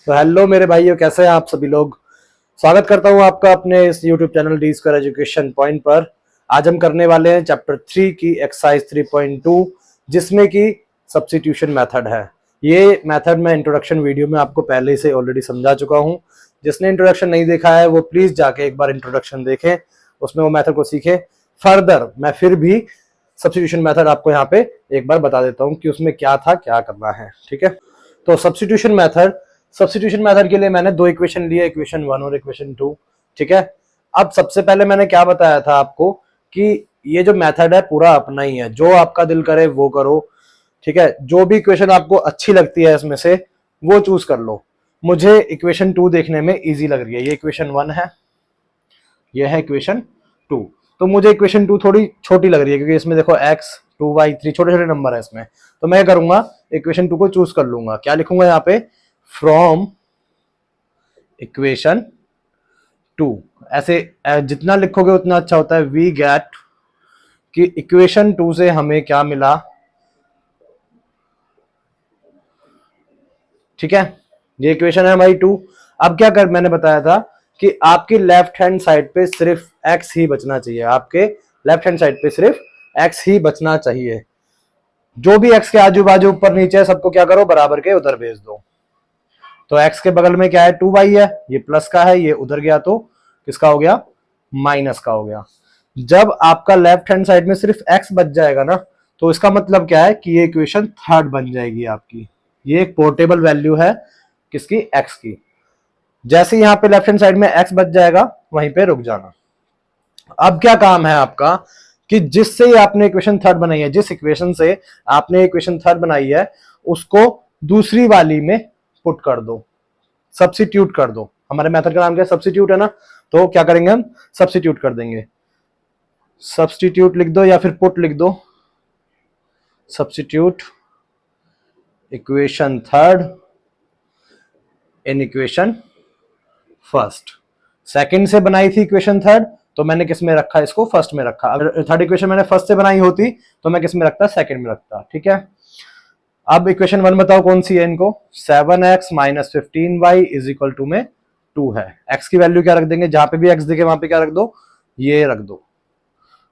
तो हेलो मेरे भाइयों, कैसे हैं आप सभी लोग। स्वागत करता हूं आपका अपने इस YouTube channel D square education point पर। आज हम करने वाले हैं चैप्टर 3 की एक्सरसाइज 3.2, जिसमें कि सब्स्टिट्यूशन मेथड है। ये मेथड मैं इंट्रोडक्शन वीडियो में आपको पहले से ऑलरेडी समझा चुका हूं। जिसने इंट्रोडक्शन नहीं देखा है वो प्लीज जाके एक बार इंट्रोडक्शन देखें, उसमें वो मेथड को सीखें। फर्दर मैं फिर भी सब्स्टिट्यूशन मेथड आपको यहाँ पे एक बार बता देता हूँ कि उसमें क्या था, क्या करना है। ठीक है, तो सब्स्टिट्यूशन मेथड के लिए मैंने दो इक्वेशन लिए, इक्वेशन 1 और इक्वेशन 2। ठीक है, अब सबसे पहले मैंने क्या बताया था आपको कि ये जो मेथड है पूरा अपना ही है, जो आपका दिल करे वो करो। ठीक है, जो भी इक्वेशन आपको अच्छी लगती है इसमें से वो चूज कर लो। मुझे इक्वेशन 2 देखने में इजी लग रही है। ये इक्वेशन 1 है, ये है इक्वेशन 2। तो मुझे इक्वेशन 2 थोड़ी छोटी लग रही है क्योंकि इसमें देखो x 2y 3 छोटे छोटे नंबर है इसमें। तो मैं करूंगा इक्वेशन 2 को चूज कर लूंगा। क्या लिखूंगा यहाँ पे, फ्रॉम इक्वेशन 2। ऐसे जितना लिखोगे उतना अच्छा होता है। वी गेट कि इक्वेशन 2 से हमें क्या मिला। ठीक है, ये इक्वेशन है हमारी 2। अब क्या कर, मैंने बताया था कि आपकी लेफ्ट हैंड साइड पे सिर्फ x ही बचना चाहिए। आपके लेफ्ट हैंड साइड पे सिर्फ x ही बचना चाहिए। जो भी x के आजू बाजू ऊपर नीचे है सबको क्या करो, बराबर के उधर भेज दो। तो x के बगल में क्या है, 2y है, ये प्लस का है, ये उधर गया तो किसका हो गया, माइनस का हो गया। जब आपका लेफ्ट हैंड साइड में सिर्फ x बच जाएगा ना, तो इसका मतलब क्या है कि ये इक्वेशन थर्ड बन जाएगी आपकी। ये एक पोर्टेबल वैल्यू है किसकी, x की। जैसे यहां पे लेफ्ट हैंड साइड में x बच जाएगा वहीं पे रुक जाना। अब क्या काम है आपका कि जिससे आपने इक्वेशन थर्ड बनाई है, जिस इक्वेशन से आपने इक्वेशन थर्ड बनाई है उसको दूसरी वाली में पुट कर दो, सब्स्टिट्यूट कर दो। हमारे मेथड का नाम क्या है, सब्स्टिट्यूट है ना। तो क्या करेंगे हम, सब्स्टिट्यूट कर देंगे। सब्स्टिट्यूट लिख दो या फिर पुट लिख दो। Substitute equation third in equation first. Second से बनाई थी इक्वेशन थर्ड, तो मैंने किस में रखा, इसको फर्स्ट में रखा। अगर थर्ड इक्वेशन मैंने फर्स्ट से बनाई होती तो मैं किस में रखता, सेकंड में रखता। ठीक है, अब इक्वेशन 1 बताओ कौन सी है इनको, 7x minus 15y is equal to में 2 है। x की वैल्यू क्या रख देंगे, जहां पे भी x दिखे वहां पे क्या रख दो, ये रख दो।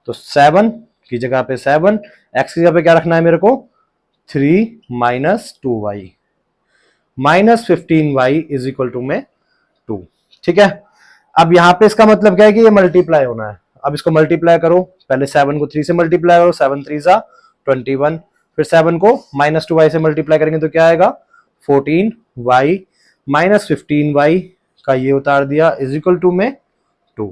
तो 7 की जगह पे 7, x की जगह पे क्या रखना है मेरे को, 3 minus 2y minus 15y is equal to में 2। ठीक है, अब यहां पे इसका मतलब क्या है कि ये मल्टीप्लाई होना है। अब इसको मल्टीप्लाई करो, पहले 7 को 3 से मल्टीप्लाई करो, 7 3 जा 21। फिर 7 को माइनस 2y से मल्टीप्लाई करेंगे तो क्या आएगा, 14y माइनस 15y का ये उतार दिया इज इक्वल टू में 2।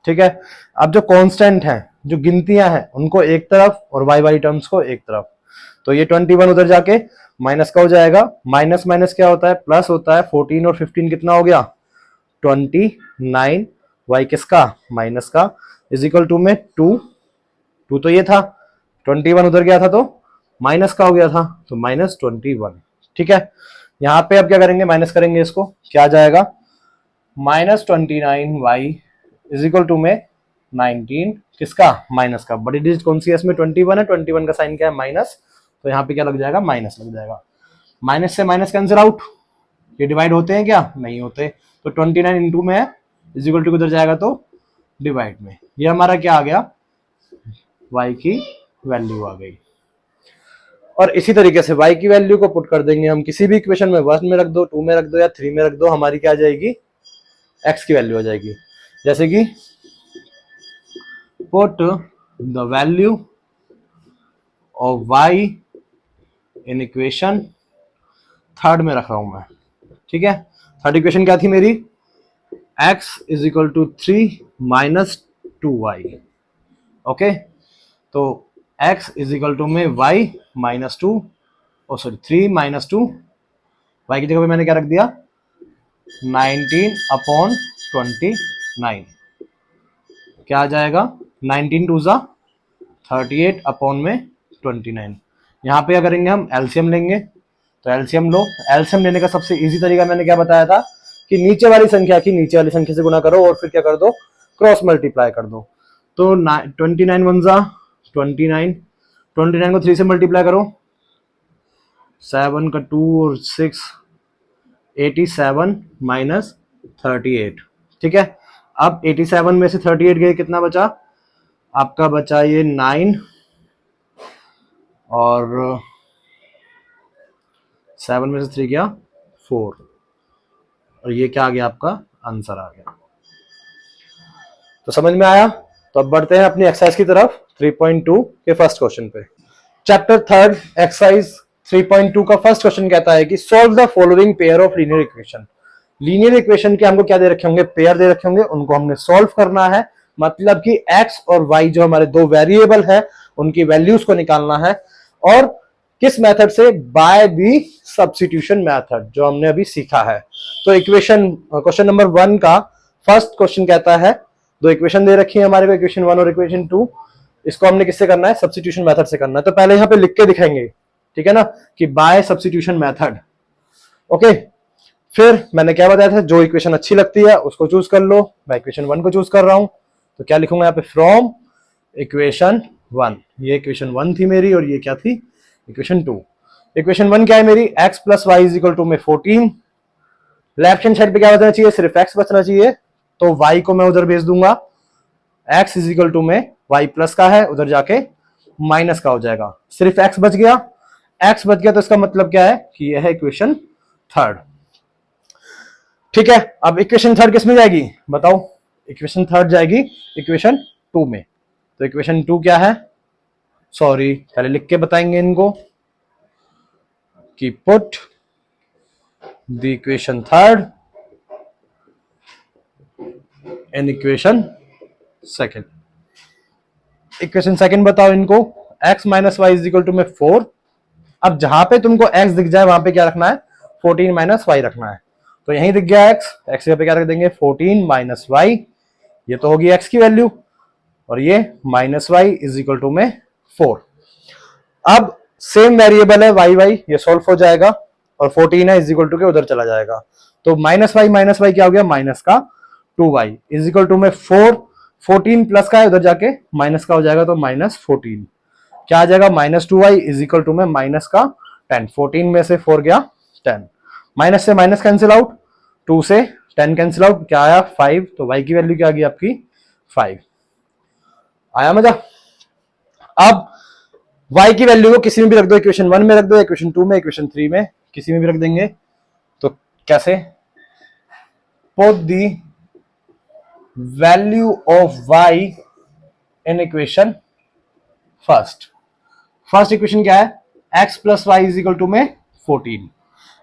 ठीक है, अब जो कांस्टेंट है, जो गिनतियां हैं उनको एक तरफ और वाई वाई टर्म्स को एक तरफ। तो ये 21 उधर जाके माइनस का हो जाएगा। माइनस माइनस क्या होता है, प्लस होता है। 14 और 15 कितना हो गया, 29। वाई किसका, माइनस का, इज इक्वल टू में 2। 2 तो ये था, 21 उधर गया था तो माइनस का हो गया था, तो माइनस 21। ठीक है, यहां पे अब क्या करेंगे, माइनस करेंगे इसको, क्या जाएगा, minus 29y is equal to में 19 किसका, माइनस का। बड़ी डिजिट कौन सी है इसमें, 21 है, 21 का साइन क्या है, माइनस। तो यहाँ पे क्या लग जाएगा, माइनस लग जाएगा। माइनस से माइनस कैंसिल आउट, ये डिवाइड होते हैं क्या, नहीं होते। तो 29 इंटू में है, इज इक्वल टू किधर जाएगा तो डिवाइड में। ये हमारा क्या आ गया, y की वैल्यू आ गई। और इसी तरीके से y की वैल्यू को पुट कर देंगे हम किसी भी इक्वेशन में, 1 में रख दो, 2 में रख दो या 3 में रख दो, हमारी क्या आ जाएगी, x की वैल्यू आ जाएगी। जैसे कि put the value of y in equation third में रख रहा हूं मैं। ठीक है, थर्ड इक्वेशन क्या थी मेरी, x is equal to 3 minus 2y। Okay, तो x इज इक्वल टू में y minus 2, oh sorry 3 minus 2, y की जगह पे मैंने क्या रख दिया, 19 अपॉन 29। क्या आ जाएगा, 19 टू जा 38 अपॉन में 29। यहाँ पे क्या करेंगे हम, एलसीएम लेंगे। तो एलसीएम लो, एलसीएम लेने का सबसे इजी तरीका मैंने क्या बताया था कि नीचे वाली संख्या की नीचे वाली संख्या से गुणा करो और फिर क्या कर दो, क्रॉस मल्टीप्लाई कर दो। तो 29 वन जा 29, 29 को 3 से मल्टीप्लाई करो, 7 का 2 और 6 87 माइनस 38, ठीक है। अब 87 में से 38 गए, कितना बचा आपका, बचा ये 9 और 7 में से 3 गया 4, और ये क्या आ गया, आपका आंसर आ गया। तो समझ में आया। तो अब बढ़ते हैं अपनी एक्सरसाइज की तरफ 3.2 के फर्स्ट क्वेश्चन पे। चैप्टर 3 एक्सरसाइज 3.2 का फर्स्ट क्वेश्चन कहता है कि solve the following pair of linear equation. Linear equation के हमको क्या दे रखे होंगे, पेयर दे रखे होंगे, उनको हमने सॉल्व करना है। मतलब कि x और y जो हमारे दो वेरिएबल है उनकी वैल्यूज को निकालना है, और किस मेथड से, बाय दी सब्स्टिट्यूशन मेथड, जो हमने अभी सीखा है। तो इक्वेशन क्वेश्चन नंबर 1 का फर्स्ट क्वेश्चन कहता है, दो इक्वेशन दे रखी है हमारे को, इक्वेशन 1 और इक्वेशन 2, इसको हमने किससे करना है, सब्स्टिट्यूशन मेथड से करना है। तो पहले यहां पे लिख के दिखाएंगे, ठीक है ना, कि बाय सब्स्टिट्यूशन मेथड। ओके, फिर मैंने क्या बताया था, जो इक्वेशन अच्छी लगती है उसको चूज कर लो। मैं इक्वेशन 1 को चूज कर रहा हूं, तो क्या लिखूंगा यहाँ पे, फ्रॉम इक्वेशन 1। ये इक्वेशन 1 थी मेरी, और ये क्या थी, इक्वेशन 2। इक्वेशन 1 क्या है मेरी, x plus Y is equal to में 14। लेफ्ट हैंड साइड पे क्या बचना चाहिए, सिर्फ x बचना चाहिए, तो y को मैं उधर भेज दूंगा। x इज इक्वल टू में y प्लस का है, उधर जाके माइनस का हो जाएगा, सिर्फ x बच गया। x बच गया तो इसका मतलब क्या है कि यह है इक्वेशन 3। ठीक है, अब इक्वेशन 3 किस में जाएगी बताओ, इक्वेशन 3 जाएगी इक्वेशन 2 में। तो इक्वेशन 2 क्या है, सॉरी पहले लिख के बताएंगे इनको, कि put the equation 3 in equation 2। Equation 2 बताओ इनको, x minus y is equal to में 4। अब जहां पे तुमको x दिख जाए वहां पे क्या रखना है, 14 माइनस वाई रखना है। तो यहीं दिख गया x पे क्या रख देंगे, 14 माइनस वाई, ये तो होगी x की वैल्यू, और ये minus y is equal to में 4। अब सेम वेरिएबल है y, ये सॉल्व हो जाएगा, और 14 है इज इक्वल टू के उधर चला जाएगा। तो माइनस वाई क्या हो गया, माइनस का 2y इज इक्वल टू में 4। 14 प्लस का है, उधर जाके माइनस का हो जाएगा, तो माइनस 14 क्या आ जाएगा, minus 2y is equal to में माइनस का 10। 14 में से 4 गया 10, माइनस से माइनस कैंसिल आउट, 2 से 10 कैंसिल आउट, क्या आया 5। तो y की वैल्यू क्या आ गई आपकी 5। आया मजा। अब y की वैल्यू को किसी में भी रख दो, इक्वेशन 1 में रख दो, इक्वेशन 2 में, इक्वेशन 3 में, किसी में भी रख देंगे। तो कैसे, put the value of y in equation first equation क्या है, x plus Y is equal to में 14।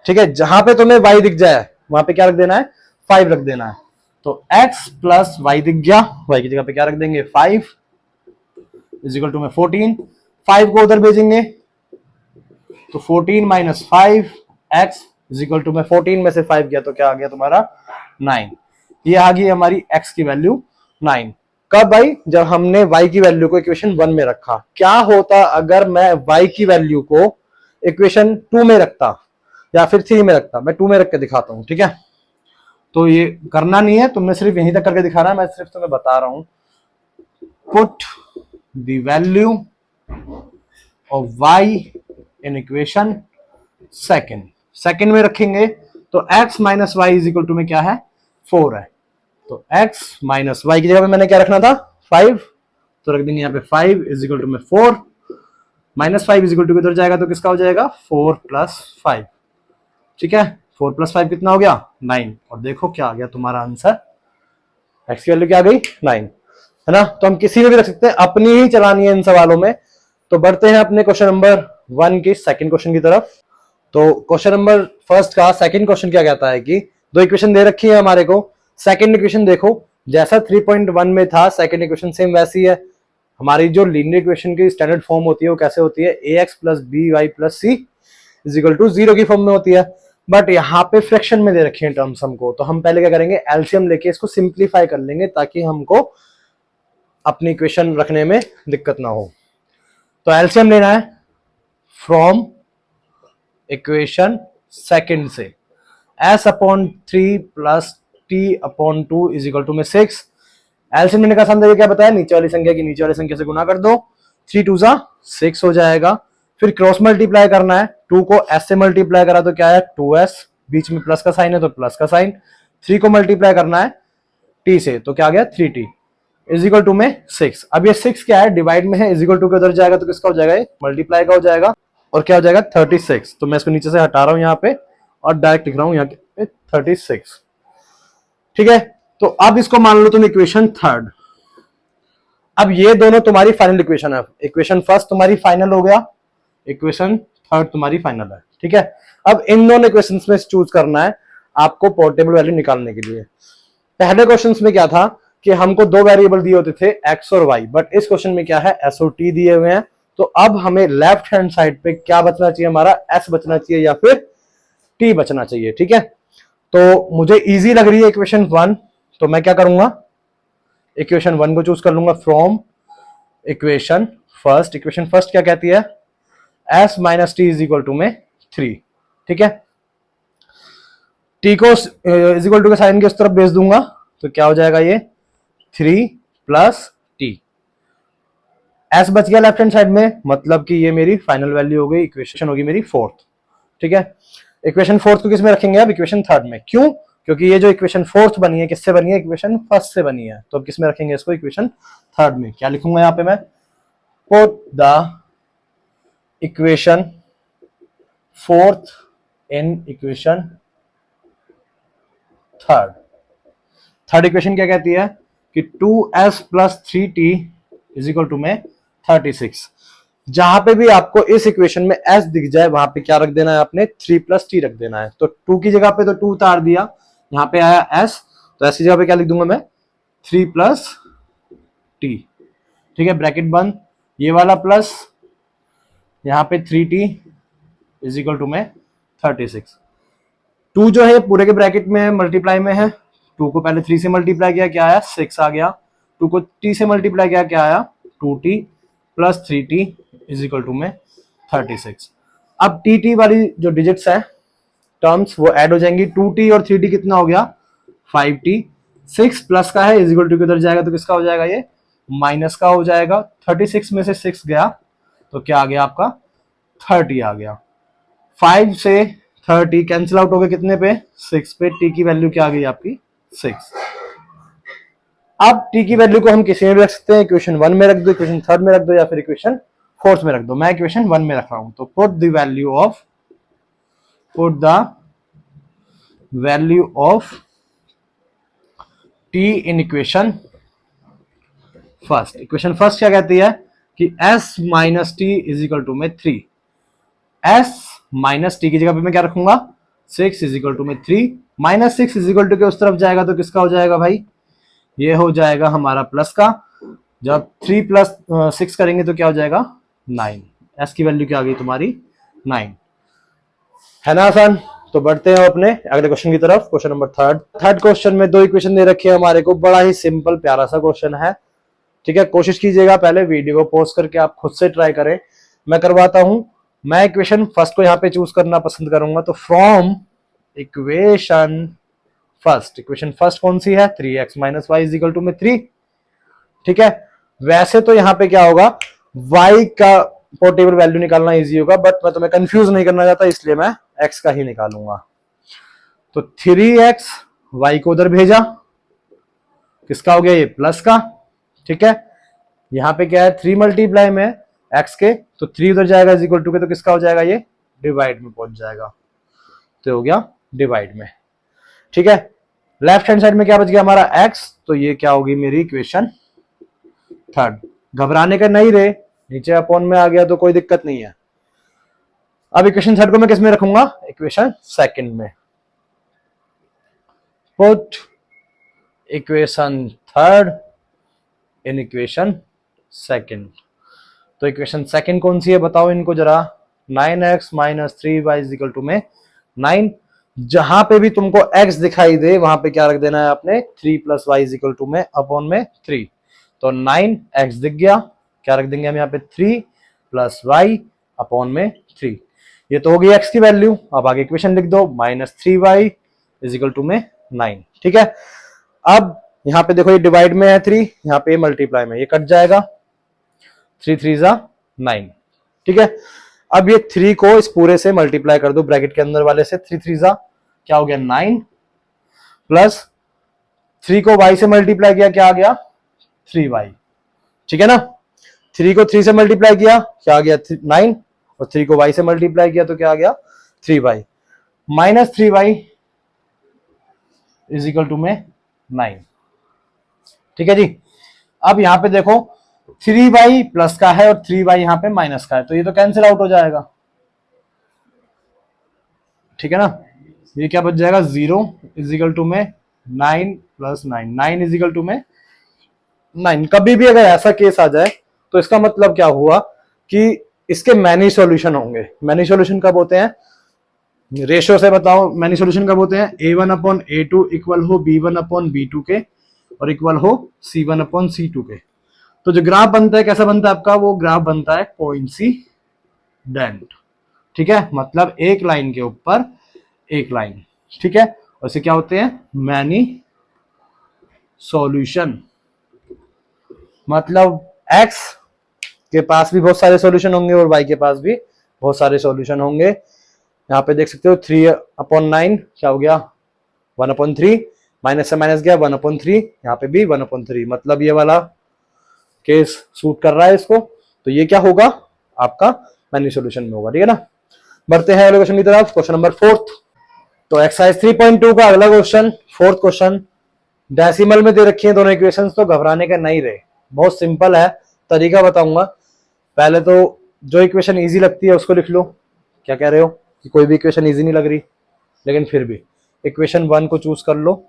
ठीक है, जहां पे तुम्हें y दिख जाए वहां पे क्या रख देना है, 5 रख देना है। तो x प्लस वाई दिख गया, y की जगह पे क्या रख देंगे 5 इज इक्वल टू में 14। 5 को उधर भेजेंगे, तो 14 minus 5 x is equal to में 14 में से 5 गया तो क्या आ गया तुम्हारा 9। ये आ गई हमारी x की वैल्यू 9। कब भाई, जब हमने y की वैल्यू को इक्वेशन 1 में रखा। क्या होता अगर मैं y की वैल्यू को इक्वेशन 2 में रखता या फिर 3 में रखता, मैं 2 में रख के दिखाता हूं, ठीक है। तो ये करना नहीं है, तुमने सिर्फ यहीं तक करके दिखाना है, मैं सिर्फ तुम्हें बता रहा हूं। Put the value of y in equation second में रखेंगे, तो x minus y is equal to में क्या है 4 है। तो x माइनस वाई की जगह पे मैंने क्या रखना था 5, तो रख देंगे यहाँ पे 5 इज इक्वल टू में 4, माइनस 5 इज इक्वल टू किधर जाएगा, तो किसका हो जाएगा 4 प्लस 5। ठीक है, 4 प्लस 5 कितना हो गया 9, और देखो क्या आ गया तुम्हारा आंसर, x की वैल्यू क्या आ गई 9, है ना। तो हम किसी में भी रख सकते हैं, अपनी ही चलानी है इन सवालों में। तो बढ़ते हैं अपने क्वेश्चन नंबर 1 के सेकंड क्वेश्चन की तरफ। तो क्वेश्चन नंबर फर्स्ट का सेकंड क्वेश्चन क्या कहता है कि दो इक्वेशन दे रखी है हमारे को। सेकंड इक्वेशन देखो, जैसा 3.1 में था सेकंड इक्वेशन सेम वैसी है। हमारी जो लीनियर इक्वेशन की स्टैंडर्ड फॉर्म होती है वो कैसे होती है, ax plus B Y plus C is equal to 0 की फॉर्म में होती है। बट यहाँ पे फ्रैक्शन में दे रखी है टर्म्स हमको, तो हम पहले क्या करेंगे, एलसीएम लेके इसको सिंप्लीफाई कर लेंगे ताकि हमको अपनी इक्वेशन रखने में दिक्कत ना हो। तो एलसीएम लेना है फ्रॉम इक्वेशन सेकंड से, s upon 3 plus t upon 2 is equal to में 6। एलसीएम लेने का आसान क्या बताया, नीचे वाली संख्या की नीचे वाली संख्या से गुना कर दो, 3 2 जा 6 हो जाएगा। फिर क्रॉस मल्टीप्लाई करना है, 2 को s से मल्टीप्लाई करा तो क्या है 2s बीच में प्लस का साइन है तो प्लस का साइन, 3 को मल्टीप्लाई करना है t से, तो क्या आ गया 3t इज इक्वल टू में 6। अब ये 6 क्या है, डिवाइड में है, इज इक्वल टू के उधर जाएगा तो किसका हो जाएगा, ये मल्टीप्लाई का हो जाएगा, और क्या हो जाएगा 36। तो मैं इसको नीचे से हटा रहा हूं यहाँ पे और डायरेक्ट लिख रहा हूं यहाँ पे 36। ठीक है, तो अब इसको मान लो तुम इक्वेशन थर्ड। अब ये दोनों तुम्हारी फाइनल इक्वेशन है, इक्वेशन फर्स्ट तुम्हारी फाइनल हो गया, इक्वेशन थर्ड तुम्हारी फाइनल है। ठीक है, अब इन दोनों इक्वेशंस में चूज करना है आपको पोर्टेबल वैल्यू निकालने के लिए। पहले क्वेश्चंस में क्या था कि हमको दो वेरिएबल दिए होते थे x और y, बट इस क्वेश्चन में क्या है s और t दिए हुए हैं। तो अब हमें लेफ्ट हैंड साइड पे क्या बचना चाहिए, हमारा s बचना चाहिए या फिर t बचना चाहिए। ठीक है, तो मुझे इजी लग रही है इक्वेशन 1, तो मैं क्या करूंगा, इक्वेशन 1 को चूज कर लूंगा from equation first. Equation first क्या कहती है, s minus t is equal to में 3। ठीक है, t को इज इक्वल टू के साइन के उस तरफ भेज दूंगा तो क्या हो जाएगा, ये 3 प्लस टी, s बच गया लेफ्ट हैंड साइड में, मतलब कि ये मेरी फाइनल वैल्यू हो गई, इक्वेशन होगी मेरी फोर्थ। ठीक है, इक्वेशन फोर्थ को किस में रखेंगे, अब इक्वेशन थर्ड में। क्यों, क्योंकि ये जो इक्वेशन फोर्थ बनी है किससे बनी है, इक्वेशन फर्स्ट से बनी है, तो अब किस में रखेंगे इसको, इक्वेशन थर्ड में। क्या लिखूंगा यहाँ पे मैं, put the equation fourth in equation third. Third equation क्या कहती है कि 2s plus 3t is equal to में 36। जहां पे भी आपको इस इक्वेशन में s दिख जाए वहां पे क्या रख देना है, आपने 3 प्लस t रख देना है। तो 2 की जगह पे तो 2 उतार दिया, यहाँ पे आया s, तो ऐसी जगह पे क्या लिख दूंगा मैं, 3 प्लस t। ठीक है, ब्रैकेट बंद, ये वाला प्लस, यहाँ पे 3t इज इक्वल टू में 36। 2 जो है पूरे के ब्रैकेट में है, मल्टीप्लाई में है, 2 को पहले 3 से मल्टीप्लाई किया, क्या आया 6 आ गया, 2 को t से मल्टीप्लाई किया, क्या आया 2t plus 3t is equal to में 36। अब tt वाली जो डिजिट्स है टर्म्स वो ऐड हो जाएंगी, 2t और 3t कितना हो गया 5t, 6 प्लस का है इज इक्वल टू किधर जाएगा तो किसका हो जाएगा, ये माइनस का हो जाएगा। 36 में से 6 गया तो क्या आ गया आपका 30 आ गया, 5 से 30 कैंसिल आउट हो गए कितने पे 6 पे, t की वैल्यू क्या आ गई आपकी 6। अब t की वैल्यू को हम किसी में भी रख सकते हैं, इक्वेशन 1 में रख दो, इक्वेशन थर्ड में रख दो, या फिर इक्वेशन फोर्थ में रख दो। मैं इक्वेशन 1 में रख रहा हूं, तो put the value of t in equation first. Equation first क्या कहती है कि s minus t is equal to में 3, s माइनस टी की जगह पे मैं क्या रखूंगा 6 इज इक्वल टू में 3, माइनस 6 इज इक्वल टू के उस तरफ जाएगा तो किसका हो जाएगा भाई, ये हो जाएगा हमारा प्लस का। जब 3 प्लस 6 करेंगे तो क्या हो जाएगा 9, s की वैल्यू क्या आ गई तुम्हारी 9, है ना आसान। तो बढ़ते हैं अपने अगले क्वेश्चन की तरफ, क्वेश्चन नंबर थर्ड क्वेश्चन में 2 इक्वेशन दे रखी है हमारे को, बड़ा ही सिंपल प्यारा सा क्वेश्चन है। ठीक है, कोशिश कीजिएगा पहले वीडियो को पॉज करके आप खुद से ट्राई करें, मैं करवाता हूं। मैं इक्वेशन फर्स्ट को यहाँ पे चूज करना पसंद करूंगा, तो from equation first, equation first कौन सी है 3x minus y is equal to में 3। ठीक है, वैसे तो यहाँ पे क्या होगा y का पोर्टेबल वैल्यू निकालना इजी होगा, बट मैं तुम्हें कंफ्यूज नहीं करना चाहता इसलिए मैं x का ही निकालूंगा। तो 3x y को उधर भेजा, किसका हो गया ये प्लस का। ठीक है, यहाँ पे क्या है 3 मल्टीप्लाई में x के, तो 3 उधर जाएगा इज इक्वल टू के, तो किसका हो जाएगा ये डिवाइड में पहुंच जाएगा, तो हो गया डिवाइड में। ठीक है, लेफ्ट हैंड साइड में क्या बच गया हमारा x, तो ये क्या होगी मेरी इक्वेशन थर्ड। घबराने का नहीं रे, नीचे अपॉन में आ गया तो कोई दिक्कत नहीं है। अब इक्वेशन थर्ड को मैं किस में रखूंगा, इक्वेशन सेकंड में। Put equation third in equation second. तो इक्वेशन सेकंड कौन सी है बताओ इनको जरा, 9x minus 3y is equal to में 9। जहां पे भी तुमको x दिखाई दे वहां पे क्या रख देना है आपने 3 plus Y is equal to में अपॉन में 3। तो 9x दिख गया, क्या रख देंगे हम यहाँ पे 3 प्लस वाई अपॉन में 3। ये तो होगी x की वैल्यू। अब आगे इक्वेशन लिख दो, minus 3y is equal to में 9। ठीक है, अब यहाँ पे देखो ये डिवाइड में है 3, यहाँ पे मल्टीप्लाई में, ये कट जाएगा 3 3 जा 9। ठीक है, अब ये 3 को इस पूरे से मल्टीप्लाई कर दो ब्रैकेट के अंदर वाले से, 3 3 जा क्या हो गया 9 प्लस 3 को y से मल्टीप्लाई किया क्या आ गया 3y, ठीक है ना। 3 को 3 से मल्टीप्लाई किया क्या आ गया 9 और 3 को y से मल्टीप्लाई किया तो क्या आ गया 3y, minus 3y is equal to में 9, ठीक है जी। अब यहां पे देखो 3y प्लस का है और 3y यहां पे माइनस का है, तो ये तो कैंसिल आउट हो जाएगा, ठीक है ना। ये क्या बच जाएगा 0 इज इक्वल टू में 9 प्लस 9, 9 इज इक्वल टू में 9। कभी भी अगर ऐसा केस आ जाए तो इसका मतलब क्या हुआ कि इसके मैनी सॉल्यूशन होंगे। मैनी सॉल्यूशन कब होते हैं, रेशियो से बताओ, मैनी सॉल्यूशन कब होते हैं, a1 अपॉन a2 इक्वल हो b1 अपॉन b2 के और इक्वल हो c1 अपॉन c2 के। तो जो ग्राफ बनता है कैसा बनता है आपका, वो ग्राफ बनता है कोइंसिडेंट, ठीक है, मतलब एक लाइन के ऊपर एक लाइन, ठीक है। और इसे क्या होते हैं मैनी सॉल्यूशन, मतलब x के पास भी बहुत सारे सॉल्यूशन होंगे और y के पास भी बहुत सारे सॉल्यूशन होंगे। यहाँ पे देख सकते हो 3/9 क्या हो गया 1/3, माइनस से माइनस गया 1/3, यहाँ पे भी 1/3, मतलब ये वाला केस सूट कर रहा है इसको, तो ये क्या होगा आपका मैनी सॉल्यूशन में होगा, ठीक है ना। बढ़ते हैं अगले क्वेश्चन की तरफ, क्वेश्चन नंबर 4। तो एक्सरसाइज 3.2 का अगला क्वेश्चन, 4th क्वेश्चन, डेसिमल में दे रखी है दोनों इक्वेशंस, तो घबराने का नहीं रहे, बहुत सिंपल है, तरीका बताऊंगा। पहले तो जो इक्वेशन इजी लगती है उसको लिख लो, क्या कह रहे हो कि कोई भी इक्वेशन इजी नहीं लग रही, लेकिन फिर भी इक्वेशन 1 को चूज कर लो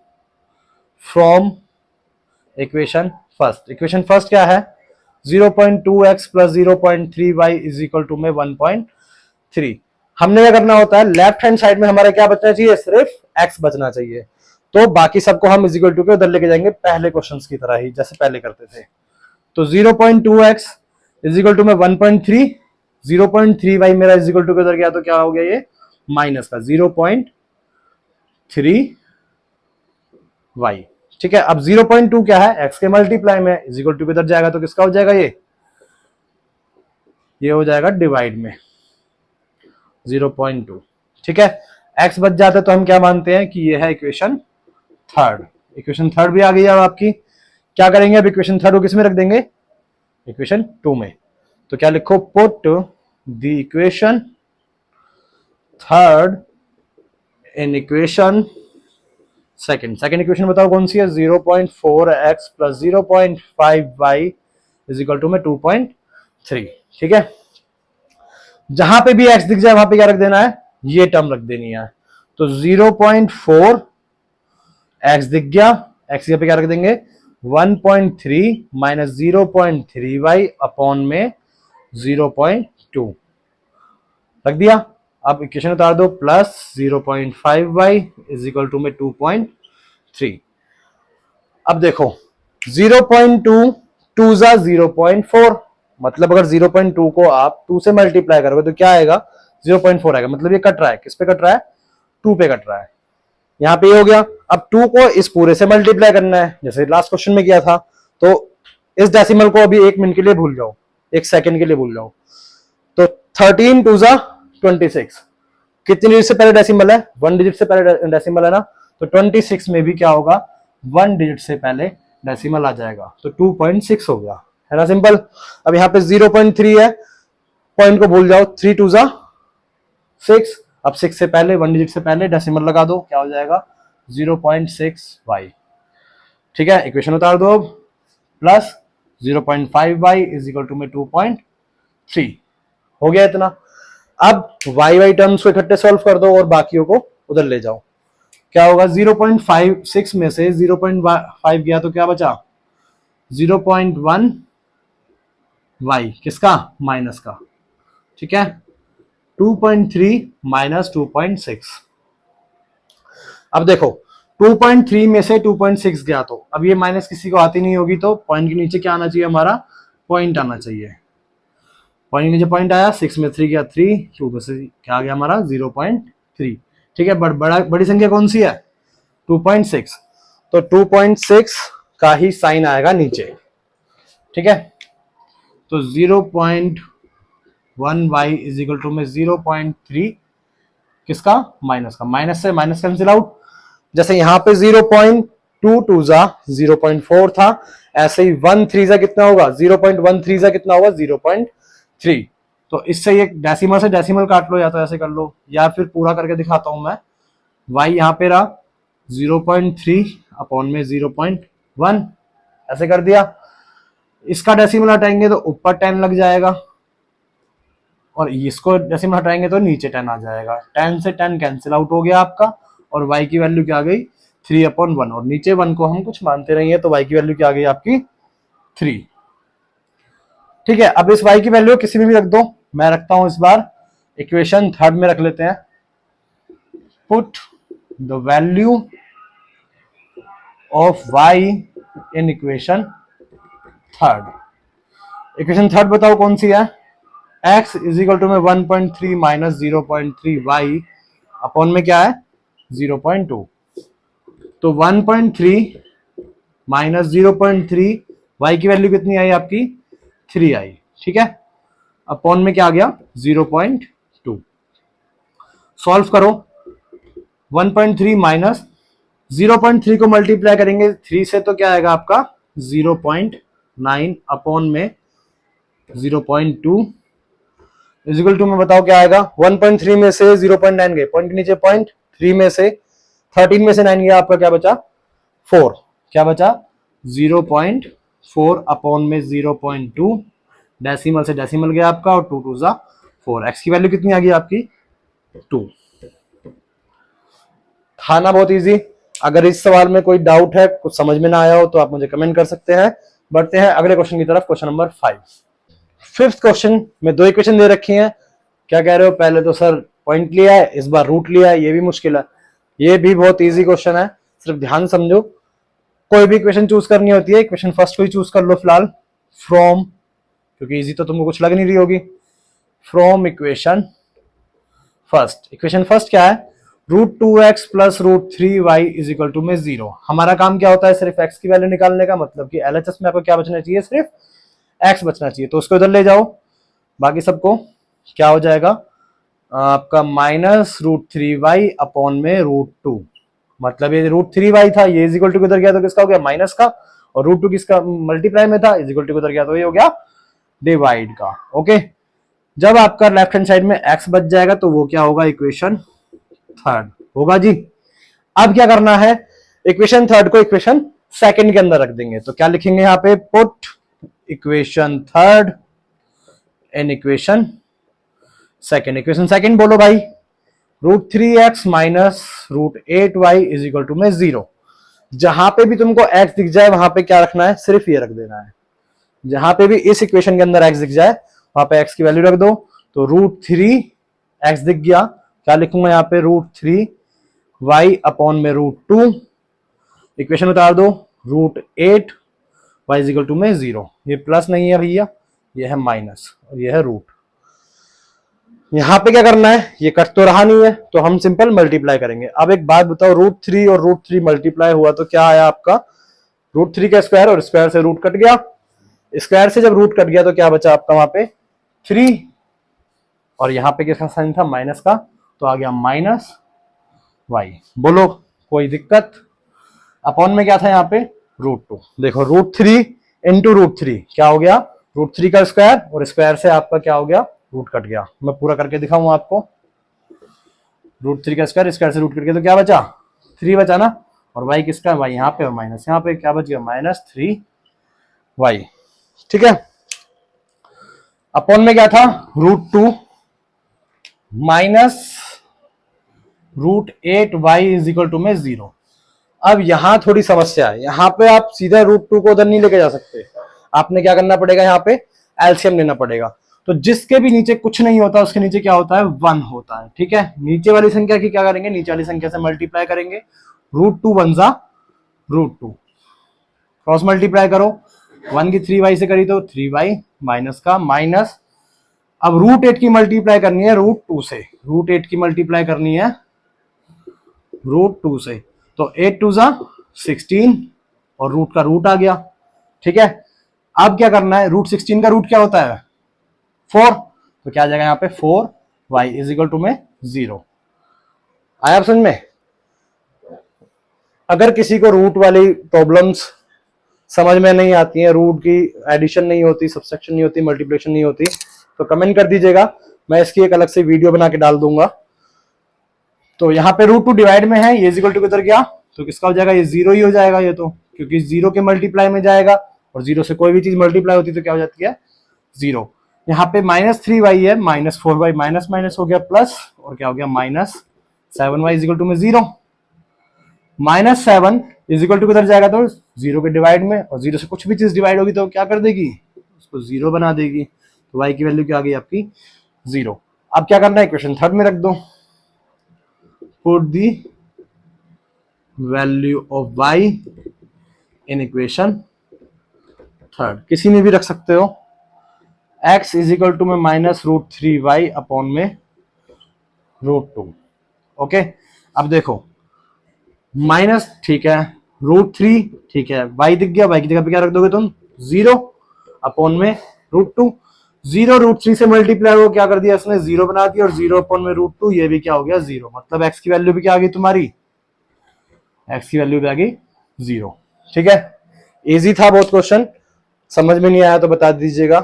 from equation first. Equation first क्या है 0.2x plus 0.3y is equal to में 1.3। हमने क्या करना होता है, लेफ्ट हैंड साइड में हमारा क्या बचना चाहिए, सिर्फ x बचना चाहिए, तो बाकी सबको हम इज इक्वल टू के उधर लेके जाएंगे पहले क्वेश्चंस की तरह ही, जैसे पहले करते थे। तो 0.2x इज इक्वल टू में 1.3, 0.3y मेरा इज इक्वल टू के उधर गया तो क्या हो गया ये माइनस का 0.3y, ठीक है। अब 0.2 क्या है x के मल्टीप्लाई में, इज इक्वल टू के उधर जाएगा तो किसका हो जाएगा ये हो जाएगा डिवाइड में 0.2, ठीक है। x बच जाता है तो हम क्या मानते हैं कि ये है इक्वेशन थर्ड। इक्वेशन थर्ड भी आ गई अब आपकी, क्या करेंगे अब इक्वेशन थर्ड को किस में रख देंगे, इक्वेशन 2 में। तो क्या लिखो, put the equation third in equation second. Second equation बताओ कौन सी है, 0.4x plus 0.5y is equal to में 2.3, ठीक है। जहां पे भी x दिख जाए वहां पे क्या रख देना है, ये टर्म रख देनी है। तो 0.4 x दिख गया, x यहाँ पे क्या रख देंगे 1.3 माइनस 0.3y अपॉन में 0.2 रख दिया। अब इक्वेशन उतार दो, plus 0.5y is equal to में 2.3। अब देखो 0.2 2 जा 0.4, मतलब अगर 0.2 को आप 2 से मल्टीप्लाई करोगे तो क्या आएगा 0.4 आएगा, मतलब ये कट रहा है, किस पे कट रहा है 2 पे कट रहा है। यहाँ पे ये हो गया। अब 2 को इस पूरे से मल्टीप्लाई करना है, जैसे लास्ट क्वेश्चन में किया था, तो इस डेसिमल को अभी 1 मिनट के लिए भूल जाओ, 1 सेकंड के लिए भूल जाओ। तो 13 2 जा 26, कितनी डिजिट से पहले डेसिमल है, 1 डिजिट से पहले डेसिमल है ना, तो 26 में भी क्या होगा 1 डिजिट से पहले डेसिमल आ जाएगा, तो 2.6 हो गया, है ना सिंपल। अब यहाँ पे 0.3 है, पॉइंट को भूल जाओ, 3 2 जा 6, अब 6 से पहले 1 डिजिट से पहले डेसिमल लगा दो, क्या हो जाएगा 0.6y, ठीक है। इक्वेशन उतार दो अब, plus 0.5y is equal to में 2.3 हो गया इतना। अब y टर्म्स को इकट्ठे सॉल्व कर दो और बाकियों को उधर ले जाओ, क्या होगा 0.56 में से 0.5 गया तो क्या बचा 0.1 y, किसका माइनस का, ठीक है। 2.3 माइनस 2.6, अब देखो 2.3 में से 2.6 गया, तो अब ये माइनस किसी को आती नहीं होगी, तो पॉइंट के नीचे क्या आना चाहिए हमारा, पॉइंट आना चाहिए। पॉइंट के नीचे पॉइंट आया, 6 में 3 गया 3, 2 में से क्या आ गया हमारा 0.3, ठीक है। बड़ी संख्या कौन सी है 2.6, तो 2.6 का ही साइन आएगा नीचे, ठीक है। तो 0.1y इज इक्वल टू में 0.3 किसका? माइनस का। माइनस से माइनस कैंसिल आउट। जैसे यहाँ पे 0.22 जा 0.4 था, ऐसे ही 1 3 जा कितना होगा? 0.13 जा कितना होगा? 0.3। तो इससे ये डेसिमल से डेसिमल काट लो, या तो ऐसे कर लो, या फिर पूरा करके दिखाता हूं मैं। y यहाँ पे रहा 0.3 अपॉन में 0.1, ऐसे कर दिया। इसका डेसिमल हटाएंगे तो ऊपर 10 लग जाएगा, और इसको डेसिमल हटाएंगे तो नीचे 10 आ जाएगा। 10 से 10 कैंसिल आउट हो गया आपका, और y की वैल्यू क्या आ गई? 3/1, और नीचे 1 को हम कुछ मानते नहीं है, तो y की वैल्यू क्या आ गई आपकी? 3। ठीक है, अब इस y की वैल्यू किसी में भी रख दो। मैं रखता हूं इस बार इक्वेशन थर्ड में रख लेते हैं। Put the value of y in equation third. Equation third बताओ कौन सी है? x इज इक्वल टू में 1.3 माइनस 0.3 y अपॉन में क्या है? 0.2। तो 1.3 माइनस 0.3, y की वैल्यू कितनी आई आपकी? 3 आई। ठीक है, अपॉन में क्या आ गया? 0.2। सॉल्व करो। 1.3 माइनस 0.3 को मल्टीप्लाई करेंगे 3 से तो क्या आएगा आपका? 0.9 अपॉन में 0.2 इजिकल टू में बताओ क्या आएगा? 1.3 में से 0.9 गए, पॉइंट के नीचे पॉइंट, 3 में से 13 में से 9 गया, आपका क्या बचा? 4। क्या बचा? 0.4 अपॉन में 0.2, डेसिमल से डेसिमल गया आपका, और 2 2 जा 4। एक्स की वैल्यू कितनी आ गई आपकी? 2। था ना बहुत इजी? अगर इस सवाल में कोई डाउट है, कुछ समझ में ना आया हो, तो आप मुझे कमेंट कर सकते हैं। बढ़ते हैं अगले क्वेश्चन की तरफ, क्वेश्चन नंबर 5। फिफ्थ क्वेश्चन में 2 इक्वेशन दे रखी हैं। क्या कह रहे हो? पहले तो सर पॉइंट लिया है, इस बार रूट लिया है, ये भी मुश्किल है। ये भी बहुत इजी क्वेश्चन है, सिर्फ ध्यान समझो। कोई भी इक्वेशन चूज करनी होती है, इक्वेशन फर्स्ट को ही चूज कर लो फिलहाल। फ्रॉम, क्योंकि इजी तो तुमको कुछ लग नहीं रही होगी। From equation first. Equation first क्या है? √2x plus √3y is equal to में 0। हमारा काम क्या होता है? सिर्फ x की वैल्यू निकालने का, मतलब कि LHS में आपको क्या बचना चाहिए? सिर्फ x बचना चाहिए। तो उसको इधर ले जाओ, बाकी सबको क्या हो जाएगा आपका? -√3y अपॉन में √2। मतलब ये √3y था, ये इज इक्वल टू किधर गया तो किसका हो गया? माइनस का। और √2 किसका मल्टीप्लाई में था? इज इक्वल टू किधर गया तो ये हो गया डिवाइड का। ओके, जब आपका लेफ्ट हैंड साइड में x बच जाएगा तो वो क्या होगा? इक्वेशन थर्ड होगा जी। अब क्या करना है? इक्वेशन थर्ड को इक्वेशन सेकंड के अंदर रख देंगे। तो क्या लिखेंगे यहाँ पे? Put equation third in equation second. Equation second बोलो भाई। √3x minus √8y is equal to में 0। जहां पे भी तुमको x दिख जाए वहां पे क्या रखना है? सिर्फ ये रख देना है। जहां पे भी इस इक्वेशन के अंदर x दिख जाए वहां पे x की वैल्यू रख दो। तो √3x दिख गया, क्या लिखूंगा यहाँ पे? √3y अपॉन में √2। इक्वेशन उतार दो, √8y इज इक्वल टू में 0। ये प्लस नहीं है भैया, ये है माइनस, और ये है रूट। यहां पे क्या करना है? ये कट तो रहा नहीं है, तो हम सिंपल मल्टीप्लाई करेंगे। अब एक बात बताओ, √3 और √3 मल्टीप्लाई हुआ तो क्या आया आपका? √3 का स्क्वायर, और स्क्वायर से रूट कट गया। स्क्वायर से जब रूट कट गया तो क्या बचा आपका वहां पे? 3, और यहां पे किसका साइन था? माइनस का, तो आ गया -y। बोलो कोई दिक्कत? अपॉन में क्या था यहाँ पे? √2। देखो √3 इंटू √3 क्या हो गया? √3 का स्क्वायर, और स्क्वायर से आपका क्या हो गया? रूट कट गया। मैं पूरा करके दिखाऊंगा आपको। √3 का स्क्वायर, स्क्वायर से रूट कट गया तो क्या बचा? 3 बचा ना। और y किसका? y यहाँ पे, और माइनस यहाँ पे, क्या बच गया? -3y। ठीक है, अपॉन में क्या था? √2 minus √8y is equal to में 0। अब यहां थोड़ी समस्या है, यहां पे आप सीधा √2 को उधर नहीं लेके जा सकते। आपने क्या करना पड़ेगा? यहाँ पे एलसीएम लेना पड़ेगा। तो जिसके भी नीचे कुछ नहीं होता उसके नीचे क्या होता है? 1 होता है। ठीक है, नीचे वाली संख्या की क्या करेंगे? नीचे वाली संख्या से मल्टीप्लाई करेंगे। √2 1 जा √2, क्रॉस मल्टीप्लाई करो। 1 की 3y से करी तो 3y, माइनस का माइनस। अब √8 की मल्टीप्लाई करनी है √2 से। √8 की मल्टीप्लाई करनी है √2 से, तो 8 2 जा 16, और रूट का रूट आ गया। ठीक है, अब क्या करना है? √16 का रूट क्या होता है? 4। तो क्या आ जाएगा यहाँ पे? 4y इज इक्वल टू में 0। आया आप समझ में? अगर किसी को रूट वाली प्रॉब्लम्स समझ में नहीं आती हैं, रूट की एडिशन नहीं होती, सब्सट्रैक्शन नहीं होती, मल्टीप्लिकेशन नहीं होती, तो कमेंट कर दीजिएगा, मैं इसकी एक अलग से वीडियो बना के डाल दूंगा। तो यहाँ पे रूट टू डिवाइड में है, ये इक्वल टू किधर गया तो किसका हो जाएगा, ये जीरो ही हो जाएगा ये तो, क्योंकि जीरो के मल्टीप्लाई में जाएगा और जीरो से कोई भी चीज मल्टीप्लाई होती है तो क्या हो जाती है, जीरो। यहाँ पे -3y है, -4y माइनस माइनस हो गया प्लस, और क्या हो गया -7y इक्वल टू में जीरो। -7 इक्वल टू किधर जाएगा तो जीरो के डिवाइड में, और जीरो से कुछ भी चीज डिवाइड होगी तो क्या कर देगी, उसको जीरो बना देगी। तो y की वैल्यू क्या आ गई आपकी, जीरो। अब क्या करना है, इक्वेशन थर्ड में रख दो, put the value of y in equation third, किसी में भी रख सकते हो। x इज इक्वल टू में -√3y अपॉन में √2। ओके, अब देखो माइनस ठीक है, √3 ठीक है, y दिख गया, y की जगह पे क्या रख दोगे तुम, जीरो अपॉन में √2। जीरो √3 से मल्टीप्लाई हो, क्या कर दिया इसने, जीरो बना दिया, और जीरो अपॉन में √2 ये भी क्या हो गया, जीरो। मतलब x की वैल्यू भी क्या आ गई तुम्हारी, x की वैल्यू भी आ गई जीरो। ठीक है, इजी था बहुत क्वेश्चन, समझ में नहीं आया तो बता दीजिएगा।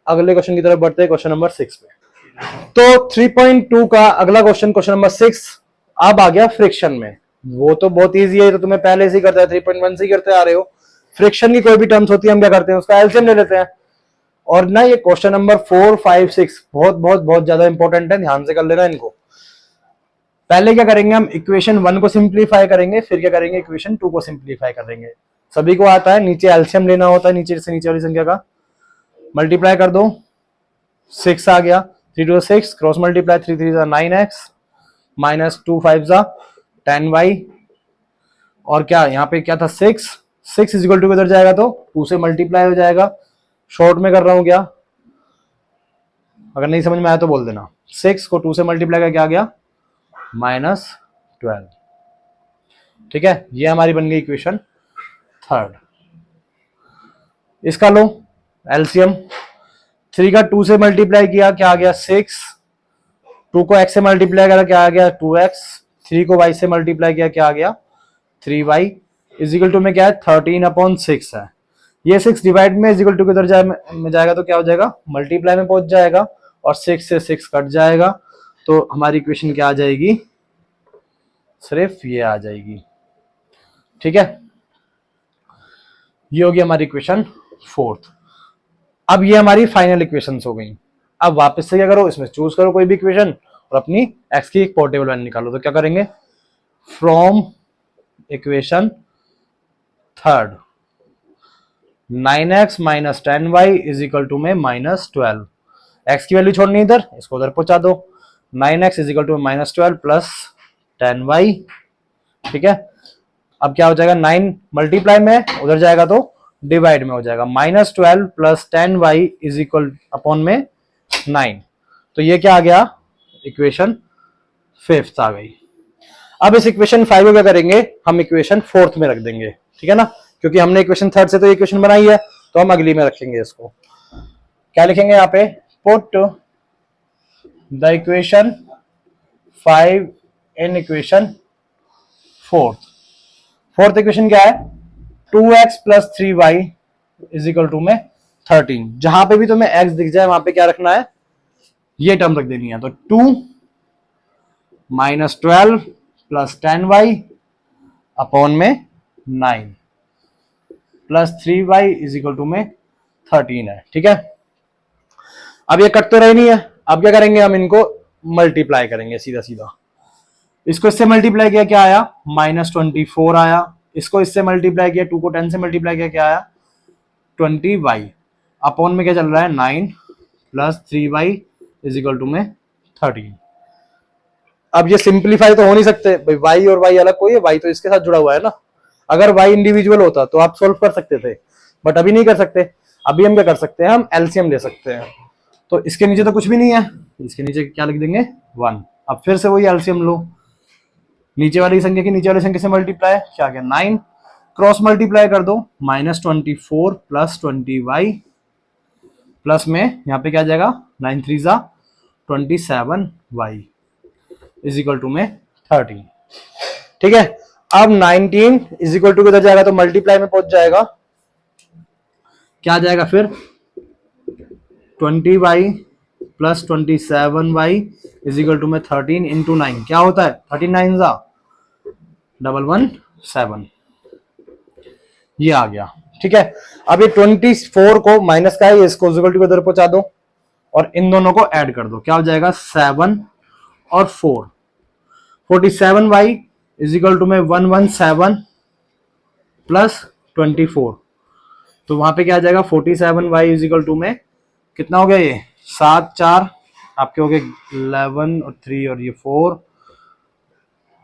अगले क्वेश्चन की तरफ बढ़ते हैं, क्वेश्चन नंबर 6 पे। तो 3.2 का अगला क्वेश्चन, क्वेश्चन नंबर 6 अब आ गया फ्रिक्शन में। वो तो बहुत इजी है, तो तुम्हें पहले से ही करते हैं, 3.1 से ही करते आ रहे हो। फ्रिक्शन की कोई भी टर्म्स होती है हम क्या करते हैं, उसका एलसीएम ले लेते हैं। और ना ये क्वेश्चन नंबर 4, 5, 6 बहुत बहुत बहुत ज्यादा इंपॉर्टेंट है, ध्यान से कर लेना इनको। पहले क्या करेंगे, हम इक्वेशन 1 को सिंप्लीफाई करेंगे, फिर क्या करेंगे, इक्वेशन 2 को सिंप्लीफाई करेंगे। सभी को आता है, नीचे एलसीएम लेना होता है, नीचे से नीचे वाली संख्या का मल्टीप्लाई कर दो, 6 आ गया, 3 2 6, cross multiply 3 3 9x minus 2 5 10y, और क्या यहाँ पे क्या था 6 6 इज इक्वल टू किधर जाएगा तो 2 से मल्टीप्लाई हो जाएगा। शॉर्ट में कर रहा हूं क्या, अगर नहीं समझ में आया तो बोल देना। 6 को 2 से मल्टीप्लाई करके आ गया -12। ठीक है, ये हमारी बन गई इक्वेशन थर्ड। इसका लो एलसीएम, 3 का 2 से मल्टीप्लाई किया क्या आ गया 6, 2 को x से मल्टीप्लाई करा क्या आ गया 2x, 3 को y से मल्टीप्लाई किया क्या आ गया 3y, इजिकल टू में क्या है 13/6 है। ये 6 डिवाइड में इजिकल टू किधर जाएगा तो क्या हो जाएगा, मल्टीप्लाई में पहुंच जाएगा, और 6 से 6 कट जाएगा, तो हमारी इक्वेशन क्या आ जाएगी, सिर्फ ये आ जाएगी। ठीक है, ये होगी हमारी इक्वेशन फोर्थ। अब ये हमारी फाइनल इक्वेशंस हो गई। अब वापस से क्या करो, इसमें चूज करो कोई भी इक्वेशन और अपनी x की एक पोर्टेबल वैल्यू निकालो। तो क्या करेंगे, from equation third 9x minus 10y is equal to में -12, x की वैल्यू छोड़नी इधर, इसको उधर पहुंचा दो, 9x is equal to -12 plus 10y। ठीक है, अब क्या हो जाएगा, 9 मल्टीप्लाई में उधर जाएगा तो डिवाइड में हो जाएगा, -12 plus 10y is equal upon में 9। तो ये क्या आ गया, इक्वेशन फिफ्थ आ गई। अब इस इक्वेशन 5 को क्या करेंगे, हम इक्वेशन फोर्थ में रख देंगे। ठीक है ना, क्योंकि हमने इक्वेशन थर्ड से तो इक्वेशन बनाई है, तो हम अगली में रखेंगे इसको। क्या लिखेंगे यहाँ पे, put the equation 5 in equation fourth. Fourth equation क्या है, 2x plus 3y is equal to में 13। जहां पे भी तुम्हें x दिख जाए वहां पे क्या रखना है, ये टर्म रख देनी है। तो 2 माइनस 12 प्लस 10y अपॉन में 9 plus 3y is equal to में 13 है। ठीक है, अब ये कट तो रही नहीं है, अब क्या करेंगे, हम इनको मल्टीप्लाई करेंगे सीधा सीधा। इसको इससे मल्टीप्लाई किया क्या आया, -24 आया। इसको इससे मल्टीप्लाई किया, 2 को 10 से मल्टीप्लाई किया क्या आया 20y, अपॉन में क्या चल रहा है 9 plus 3y is equal to में 13। अब ये सिंप्लीफाई तो हो नहीं सकते भाई, y और y अलग कोई है, y तो इसके साथ जुड़ा हुआ है ना। अगर y इंडिविजुअल होता तो आप सोल्व कर सकते थे, बट अभी नहीं कर सकते। अभी हम क्या कर सकते हैं, हम एलसीएम ले सकते हैं। तो इसके नीचे तो कुछ भी नहीं है, इसके नीचे क्या लिख देंगे 1। अब फिर से वही एलसीएम लो, नीचे वाली संख्या की नीचे वाली संख्या से मल्टीप्लाई क्या गया 9, क्रॉस मल्टीप्लाई कर दो, -24 प्लस 20y प्लस में यहाँ पे क्या जाएगा 9 3 27y इज इक्वल टू में 13। ठीक है, अब 19 इज इक्वल टू किधर जाएगा, तो मल्टीप्लाई में पहुंच जाएगा, क्या आ जाएगा फिर 20y plus 27y is equal to में 13 इंटू 9, क्या होता है 39 जा 117, ये आ गया। ठीक है, अब ये 24 को माइनस का है, इसको इक्वल टू को इधर पहुंचा दो और इन दोनों को ऐड कर दो, क्या हो जाएगा 7 और 4, 47y इज इक्वल टू में 117 प्लस 24, तो वहां पे क्या आ जाएगा 47y इज इक्वल टू में कितना हो गया, ये 7 4 आपके हो गए 11 और 3 और ये 4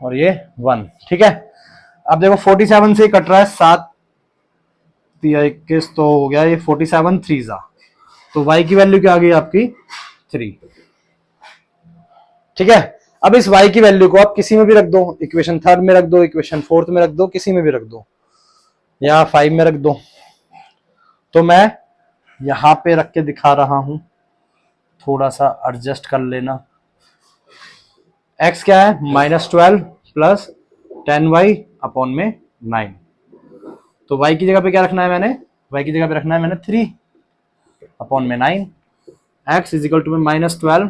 और ये 1। ठीक है, अब देखो 47 से कट रहा है, 7 21 तो हो गया ये 47 3 जा, तो y की वैल्यू क्या आ गई आपकी 3। ठीक है, अब इस y की वैल्यू को आप किसी में भी रख दो, इक्वेशन थर्ड में रख दो, इक्वेशन फोर्थ में रख दो, किसी में भी रख दो, या 5 में रख दो, तो मैं यहां पे रख के दिखा रहा हूं, थोड़ा सा एडजस्ट कर लेना। x क्या है -12 प्लस 10y अपॉन में 9, तो y की जगह पे क्या रखना है मैंने, y की जगह पे रखना है मैंने 3 अपॉन में 9, x इज इक्वल टू में -12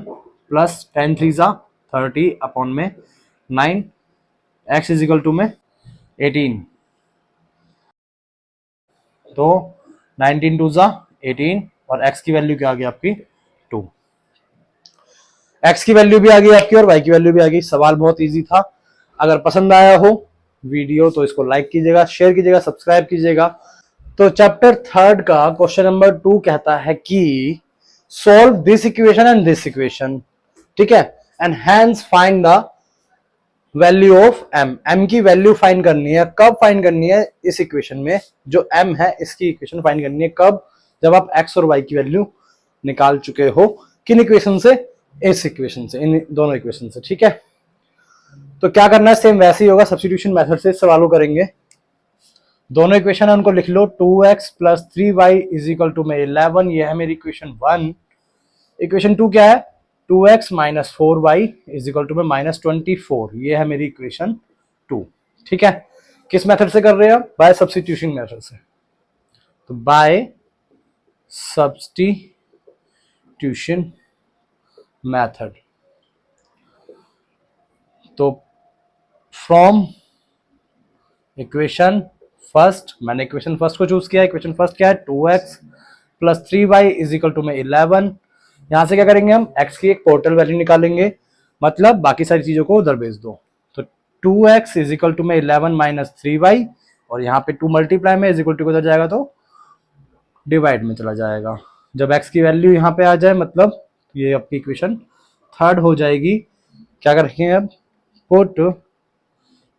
प्लस 10 3 जा 30 अपॉन में 9, x इज इक्वल टू में 18, तो 19 2 जा 18 और x की वैल्यू क्या आ गई आपकी 2। x की वैल्यू भी आ गई आपकी और y की वैल्यू भी आ गई। सवाल बहुत इजी था, अगर पसंद आया हो वीडियो तो इसको लाइक कीजिएगा, शेयर कीजिएगा, सब्सक्राइब कीजिएगा। तो चैप्टर थर्ड का क्वेश्चन नंबर 2 कहता है कि solve this equation and this equation, ठीक है, and hence find the value of m, m की वैल्यू फाइंड करनी है, कब फाइंड करनी है, इस इक्वेशन में जो m है इसकी इक्वेशन फाइंड करनी है कब, जब आप x और y की वैल्यू निकाल चुके हो, किन इक्वेशन से, इस इक्वेशन से, इन दोनों इक्वेशन से। ठीक है, तो क्या करना है, सेम वैसे ही होगा, सब्स्टिट्यूशन मेथड से सवालों करेंगे। दोनों इक्वेशन है उनको लिख लो, 2x plus 3y is equal to में 11, ये है मेरी इक्वेशन 1। इक्वेशन 2 क्या है, 2x minus 4y is equal to में -24, ये है मेरी इक्वेशन 2। ठीक है, किस मेथड से कर रहे हैं, बाय सब्स्टिट्यूशन मेथड से, तो बाय सब्स्टिट्यूशन मेथड, तो फ्रॉम इक्वेशन फर्स्ट, मैंने इक्वेशन फर्स्ट को चूज किया, इक्वेशन फर्स्ट क्या है 2x plus 3y is equal to में 11, यहां से क्या करेंगे हम x की एक टोटल वैल्यू निकालेंगे, मतलब बाकी सारी चीजों को उधर भेज दो, तो 2x इज इक्वल टू में 11 माइनस 3y, और यहाँ पे 2 मल्टीप्लाई में इज इक्वल टू उधर जाएगा तो डिवाइड में चला जाएगा, जब x की वैल्यू यहाँ पे आ जाए मतलब ये आपकी इक्वेशन थर्ड हो जाएगी। क्या करेंगे अब, put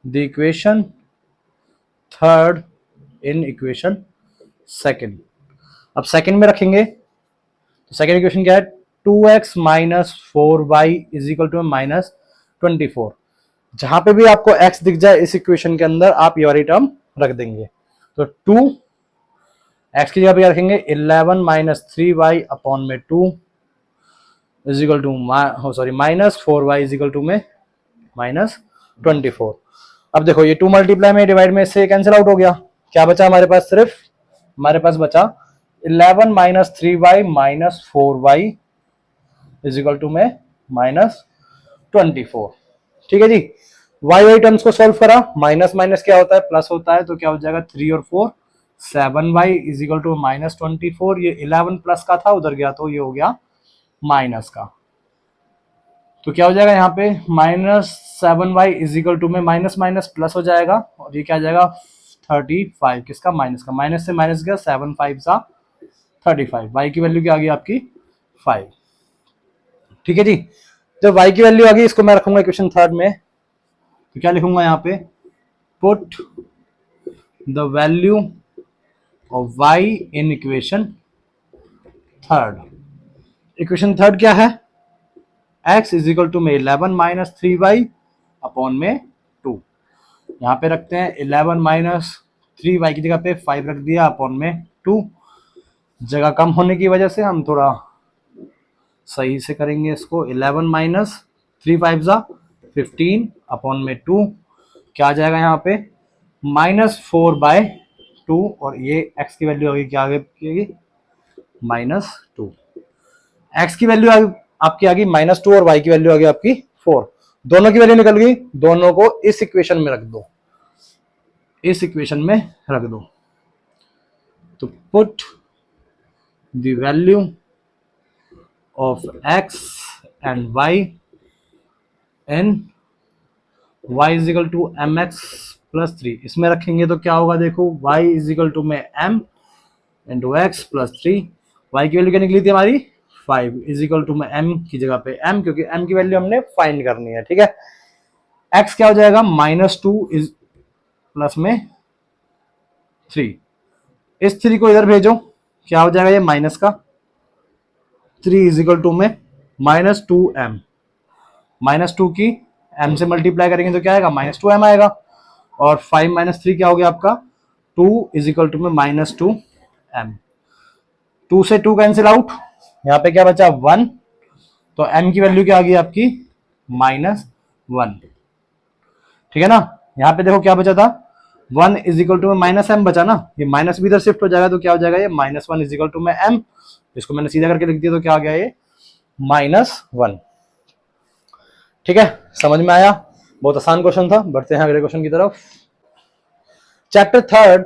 the equation third in equation second, अब सेकेंड में रखेंगे, तो सेकेंड इक्वेशन क्या है 2x minus 4y is equal to -24, जहां पे भी आपको x दिख जाए इस इक्वेशन के अंदर आप ये वाली टर्म रख देंगे, तो 2 x की जगह पे रखेंगे 11 माइनस 3y अपॉन में 2 is equal to sorry -4y is equal to में -24। अब देखो ये 2 मल्टीप्लाई में डिवाइड में इससे कैंसिल आउट हो गया, क्या बचा हमारे पास, सिर्फ हमारे पास बचा 11 minus 3y minus 4y is equal to में -24। ठीक है जी, y टर्म्स को सॉल्व करा, माइनस माइनस क्या होता है प्लस होता है, तो क्या हो जाएगा 3 और 4 7y इज इक्वल टू -24, ये 11 प्लस का था उधर गया तो ये हो गया माइनस का, तो क्या हो जाएगा यहाँ पे -7y इज इक्वल टू में माइनस माइनस प्लस हो जाएगा, और ये क्या आ जाएगा 35, किसका माइनस का, माइनस से माइनस गया 7 5 सा 35, y की वैल्यू क्या आ गई आपकी 5। ठीक है जी, जब y की वैल्यू आ गई इसको मैं रखूंगा इक्वेशन थर्ड में, तो क्या लिखूंगा यहाँ पे, put the value of y in equation third. Equation third क्या है, x इज इक्वल टू में 11 माइनस 3y अपॉन में 2, यहाँ पे रखते हैं 11 माइनस 3y की जगह पे 5 रख दिया अपॉन में 2, जगह कम होने की वजह से हम थोड़ा सही से करेंगे इसको, 11 माइनस 3 5 जा 15 अपॉन में 2, क्या आ जाएगा यहाँ पे -4/2, और ये x की वैल्यू आगे क्या आगे -2, x की वैल्यू आपकी आ गई -2 और y की वैल्यू आ गई आपकी 4। दोनों की वैल्यू निकल गई, दोनों को इस इक्वेशन में रख दो, इस इक्वेशन में रख दो। तो put the value of x and y in y is equal to mx plus 3, इसमें रखेंगे तो क्या होगा, देखो y इज इक्वल टू में m into x plus 3, y की वैल्यू क्या निकली थी हमारी 5 इज इक्वल टू में m की जगह पे m, क्योंकि m की वैल्यू हमने फाइंड करनी है, ठीक है। x क्या हो जाएगा -2 इज प्लस में 3, इस 3 को इधर भेजो, क्या हो जाएगा ये माइनस का 3 इज इक्वल टू में -2m, -2 की m से मल्टीप्लाई करेंगे तो क्या आएगा -2m आएगा, और 5 - 3 क्या हो गया आपका 2 इज इक्वल टू में -2m। 2 से 2 कैंसिल आउट, यहाँ पे क्या बचा 1, तो m की वैल्यू क्या आ गई आपकी -1, ठीक है ना। यहाँ पे देखो क्या बचा था 1 इज इक्वल टू में -m बचा ना, ये माइनस भी इधर शिफ्ट हो जाएगा तो क्या हो जाएगा ये -1 इज इक्वल टू में m, इसको मैंने सीधा करके लिख दिया तो क्या आ गया ये -1, ठीक है। समझ में आया, बहुत आसान क्वेश्चन था। बढ़ते हैं अगले क्वेश्चन की तरफ। चैप्टर 3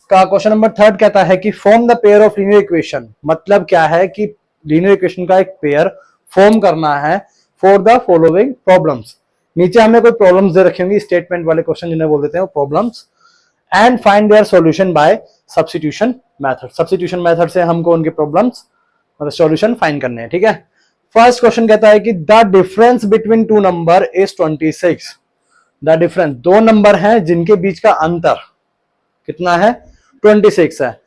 का क्वेश्चन नंबर 3 कहता है कि form the pair of linear equation, मतलब क्या है कि लीनियर इक्वेशन का एक पेयर फॉर्म करना है फॉर द फॉलोइंग प्रॉब्लम्स। नीचे हमें कोई प्रॉब्लम्स दे रखी होंगी, स्टेटमेंट वाले क्वेश्चन जिन्हें बोल देते हैं problems, and find their solution bye substitution method. Substitution method से हमको उनके प्रॉब्लम्स मतलब सॉल्यूशन फाइंड करने हैं, ठीक है। फर्स्ट क्वेश्चन कहता है कि the difference between two number is 26। The difference, दो नंबर हैं जिनके बीच का अंतर कितना है 26 है।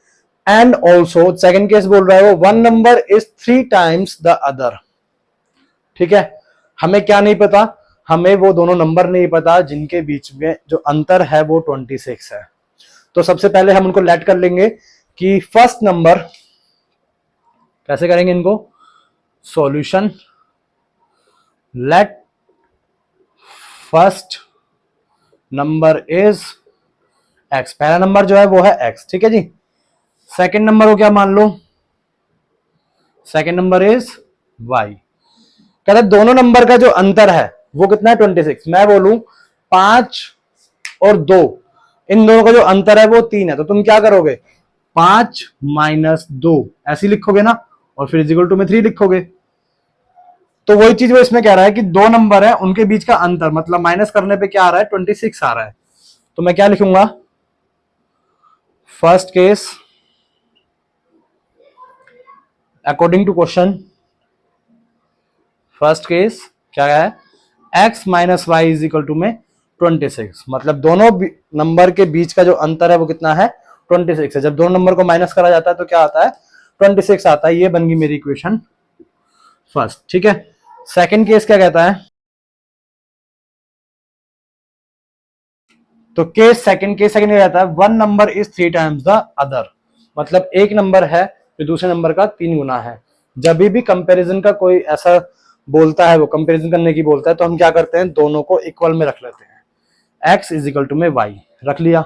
एंड ऑल्सो सेकेंड केस बोल रहा है वो one number is 3 times the other, ठीक है। हमें क्या नहीं पता, हमें वो दोनों नंबर नहीं पता जिनके बीच में जो अंतर है वो 26 है। तो सबसे पहले हम उनको लेट कर लेंगे कि फर्स्ट नंबर कैसे करेंगे इनको, solution let first number is x, पहला नंबर जो है वो है x, ठीक है जी। सेकंड नंबर को क्या मान लो, सेकंड नंबर इज y। कहते हैं दोनों नंबर का जो अंतर है वो कितना है 26। मैं बोलूं 5 और 2, इन दोनों का जो अंतर है वो 3 है, तो तुम क्या करोगे 5 - 2 ऐसे लिखोगे ना, और फिर इक्वल टू में 3 लिखोगे। तो वही चीज वो इसमें कह रहा है कि दो नंबर है उनके बीच का अंतर, मतलब माइनस करने पे क्या आ रहा है 26 आ रहा है। तो मैं क्या लिखूंगा, first case according to question, first case क्या है x - y is equal to में 26, मतलब दोनों नंबर के बीच का जो अंतर है वो कितना है 26 है। जब दोनों नंबर को माइनस करा जाता है तो क्या आता है 26 आता है। ये बन गई मेरी इक्वेशन फर्स्ट, ठीक है। सेकंड केस क्या कहता है, तो केस सेकंड क्या कहता है one number is 3 times the other, मतलब एक नंबर है जो दूसरे नंबर का 3 गुना है। जब भी कंपैरिजन का कोई ऐसा बोलता है, वो कंपैरिजन करने की बोलता है, तो हम क्या करते हैं दोनों को इक्वल में रख लेते हैं, x इज इक्वल टू में y रख लिया।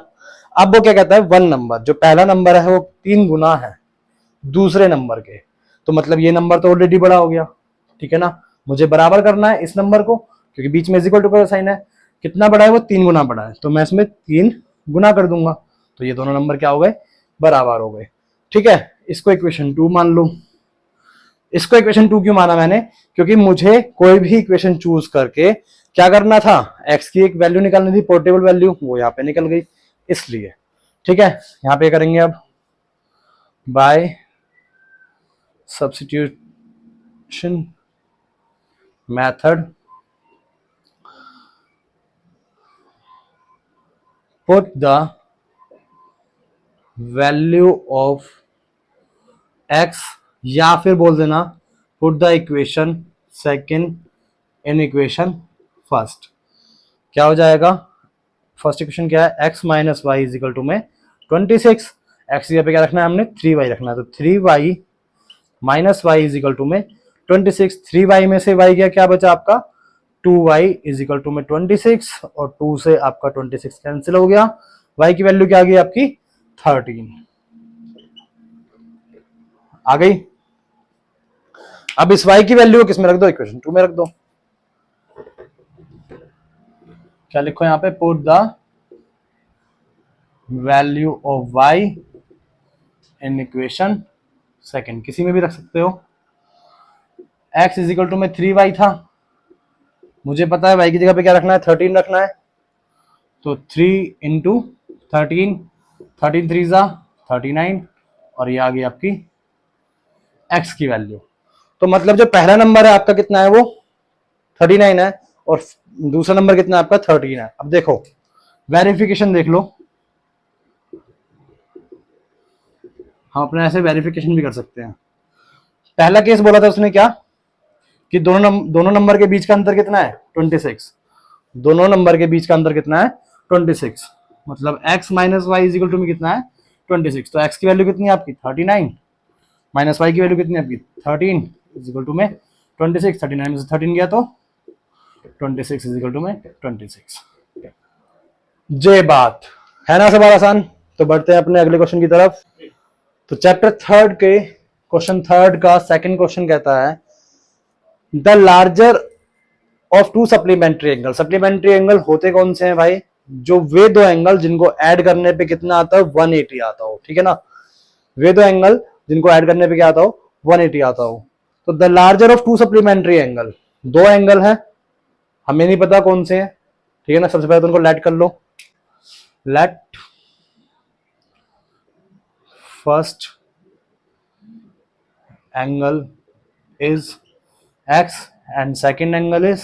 अब वो क्या कहता है वन नंबर, जो पहला नंबर है वो 3 गुना है दूसरे नंबर के, तो मतलब ये नंबर तो ऑलरेडी बड़ा हो गया, ठीक है ना। मुझे बराबर करना है इस नंबर को, क्योंकि बीच में इक्वल टू का साइन है, कितना बड़ा है वो 3 गुना बड़ा है, तो मैं इसमें 3 गुना कर दूंगा, तो ये दोनों नंबर क्या हो गए बराबर हो गए, ठीक है। इसको इक्वेशन 2 मान लो। इसको इक्वेशन 2 क्यों माना मैंने, क्योंकि मुझे कोई भी इक्वेशन चूज करके क्या करना था, x की एक वैल्यू निकालनी थी, पोर्टेबल वैल्यू, वो यहाँ पे निकल गई इसलिए, ठीक है। यहाँ पे करेंगे अब by substitution method, put the value of x, या फिर बोल देना put the equation second in equation first. क्या हो जाएगा, फर्स्ट इक्वेशन क्या है x - y is equal to में 26, x यहाँ पे क्या रखना है हमने 3y रखना है, तो 3y - y is equal to में 26। 3y में से y क्या क्या बचा आपका 2y इज इक्वल टू में 26 और 2 से आपका 26 कैंसिल हो गया। y की वैल्यू क्या आ गई आपकी 13 आ गई। अब इस y की वैल्यू किस में रख दो, इक्वेशन 2 में रख दो। क्या लिखो यहां पे, put the value of y in equation second, किसी में भी रख सकते हो। x इज इक्वल टू में 3y था, मुझे पता है y की जगह पे क्या रखना है, 13 रखना है। तो 3 इंटू 13, 13 3 जा 39 और ये आ गई आपकी x की वैल्यू। तो मतलब जो पहला नंबर है आपका कितना है, वो 39 है और दूसरा नंबर कितना है आपका 13 है। अब देखो वेरिफिकेशन देख लो, हम अपने ऐसे वेरिफिकेशन भी कर सकते हैं। पहला केस बोला था उसने क्या कि दोनों नंबर के बीच का अंतर कितना है 26, दोनों नंबर के बीच का अंतर कितना है 26, मतलब x minus y is equal to में कितना है 26। तो x की वैल्यू कितनी है आपकी 39 माइनस वाई की वैल्यू कितनी है आपकी 13 इज इक्वल टू में 26, 39 में से 13 गया तो 26 इज इक्वल टू में 26। जे बात है ना, सवाल आसान। तो बढ़ते हैं अपने अगले क्वेश्चन की तरफ। तो चैप्टर थर्ड के क्वेश्चन थर्ड का सेकंड क्वेश्चन कहता है the larger of two supplementary angle. Supplementary angle होते कौन से हैं भाई, जो वे दो एंगल जिनको ऐड करने पे कितना आता है 180 आता हो, ठीक है ना। वे दो एंगल जिनको ऐड करने पे क्या आता हो 180 आता हो। तो the larger of two supplementary angle, दो एंगल है, हमें नहीं पता कौन से हैं, ठीक है ना। सबसे पहले तो उनको लेट कर लो, let first angle is x and second angle is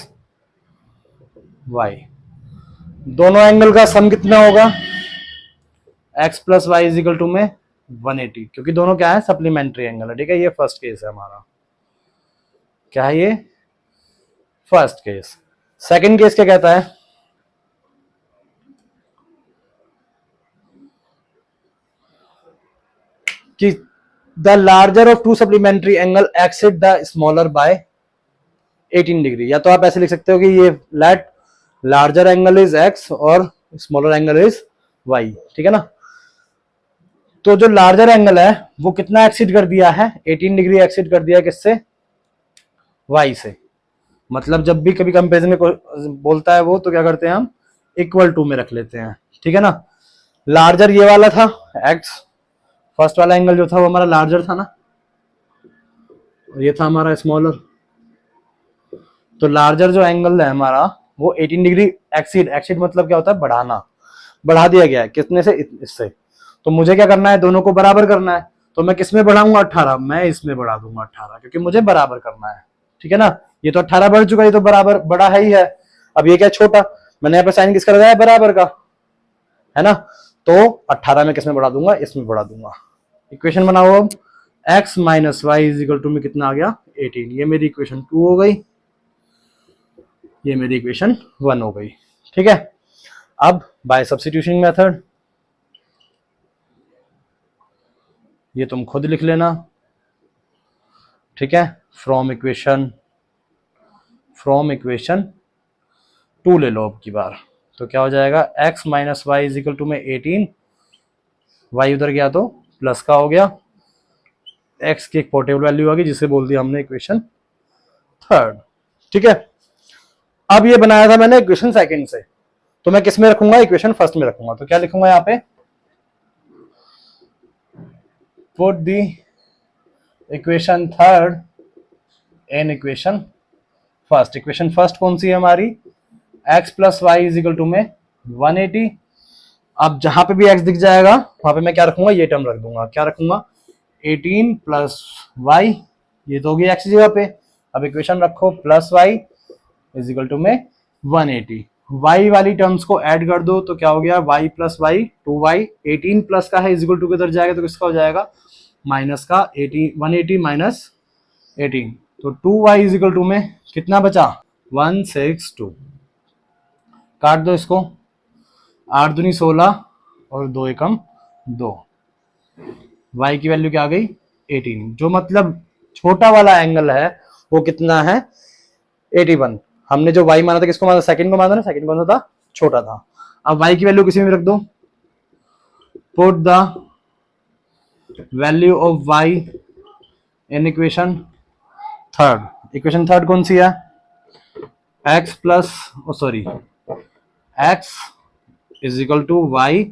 y। दोनों एंगल का सम कितना होगा x plus Y is equal to में 180, क्योंकि दोनों क्या है सप्लीमेंट्री एंगल है, ठीक है। ये फर्स्ट केस है हमारा, क्या है ये फर्स्ट केस। सेकंड केस क्या कहता है कि the larger of two supplementary angle exceed the smaller by 18 degree. या तो आप ऐसे लिख सकते हो कि ये let larger angle is x और स्मॉलर एंगल इज y, ठीक है ना। तो जो लार्जर एंगल है वो कितना एक्सिड कर दिया है 18 डिग्री एक्सिड कर दिया है, किससे y से। मतलब जब भी कभी कंपेरिजन में बोलता है वो, तो क्या करते हैं हम इक्वल टू में रख लेते हैं, ठीक है ना। लार्जर ये वाला था x, फर्स्ट वाला एंगल जो था वो हमारा लार्जर था ना, ये था हमारा स्मॉलर। तो लार्जर जो एंगल है हमारा वो 18 डिग्री एक्सीड, एक्सीड मतलब क्या होता है बढ़ाना, बढ़ा दिया गया है कितने से, इससे। तो मुझे क्या करना है, दोनों को बराबर करना है। तो मैं किस में बढ़ाऊंगा 18, मैं इसमें बढ़ा दूंगा 18, क्योंकि मुझे बराबर करना है, ठीक है ना। ये तो 18 बढ़ चुका है, ये तो बराबर बड़ा है ही है। अब ये क्या छोटा, मैंने यहाँ पे साइन किसका लगाया बराबर का, है ना। तो 18 में किस में बढ़ा दूंगा, इसमें बढ़ा दूंगा। इक्वेशन बनाओ अब, x minus y is equal to में कितना आ गया 18। ये मेरी इक्वेशन 2 हो गई, ये मेरी इक्वेशन 1 हो गई, ठीक है। अब बाय सब्स्टिट्यूशन मेथड, ये तुम खुद लिख लेना, ठीक है। फ्रॉम इक्वेशन 2 ले लो अब की बार। तो क्या हो जाएगा x minus y is equal to में 18, y उधर गया तो प्लस का हो गया, x की एक पोर्टेबल वैल्यू आ गई जिसे बोल दिया हमने इक्वेशन थर्ड, ठीक है। अब ये बनाया था मैंने इक्वेशन सेकंड से, तो मैं किस में रखूंगा इक्वेशन फर्स्ट में रखूंगा। तो क्या लिखूंगा यहाँ पे, put the equation third in equation first. Equation first कौन सी है हमारी, x plus Y is equal to में 180। अब जहां पे भी x दिख जाएगा वहां पे मैं क्या रखूंगा, ये टर्म रख दूंगा। क्या रखूंगा 18 प्लस वाई, ये तो होगी x की जगह पे। अब इक्वेशन रखो plus Y is equal to में 180। y वाली टर्म्स को ऐड कर दो तो क्या हो गया y plus Y 2y, 18 plus का है इज इक्वल टू किधर जाएगा तो किसका हो जाएगा माइनस का 18, 180 माइनस 18। तो 2y इज इक्वल टू में कितना बचा 162। काट दो इसको, 8 दूनी 16 और 2 एकम 2, y की वैल्यू क्या आ गई 18। जो मतलब छोटा वाला एंगल है वो कितना है 81। हमने जो y माना था किसको माना था, सेकंड को माना था ना, सेकंड कौन सा था, छोटा था। अब y की वैल्यू किसी में भी रख दो, put the value of y in equation third. Equation third कौन सी है, x plus sorry x is equal to y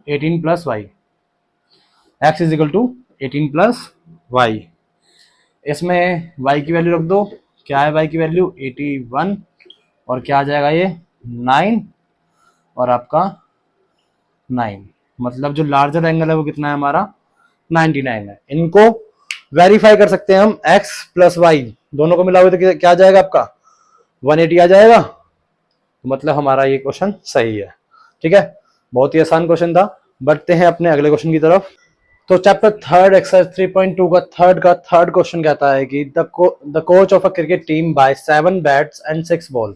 18 plus y, x is equal to 18 plus y. इसमें y की वैल्यू रख दो, क्या है y की वैल्यू 81, और क्या आ जाएगा ये 9, और आपका 9, मतलब जो लार्जर एंगल है वो कितना है हमारा 99 है। इनको वेरीफाई कर सकते हैं हम, x प्लस वाई दोनों को मिलाओगे तो क्या आ जाएगा आपका 180 आ जाएगा, मतलब हमारा ये क्वेश्चन सही है। ठीक है, बहुत ही आसान क्वेश्चन था। बढ़ते हैं अपने अगले क्वेश्चन की तरफ। तो चैप्टर थर्ड एक्सरसाइज 3.2 का थर्ड क्वेश्चन कहता है कि the coach of a cricket team by 7 bats and 6 ball.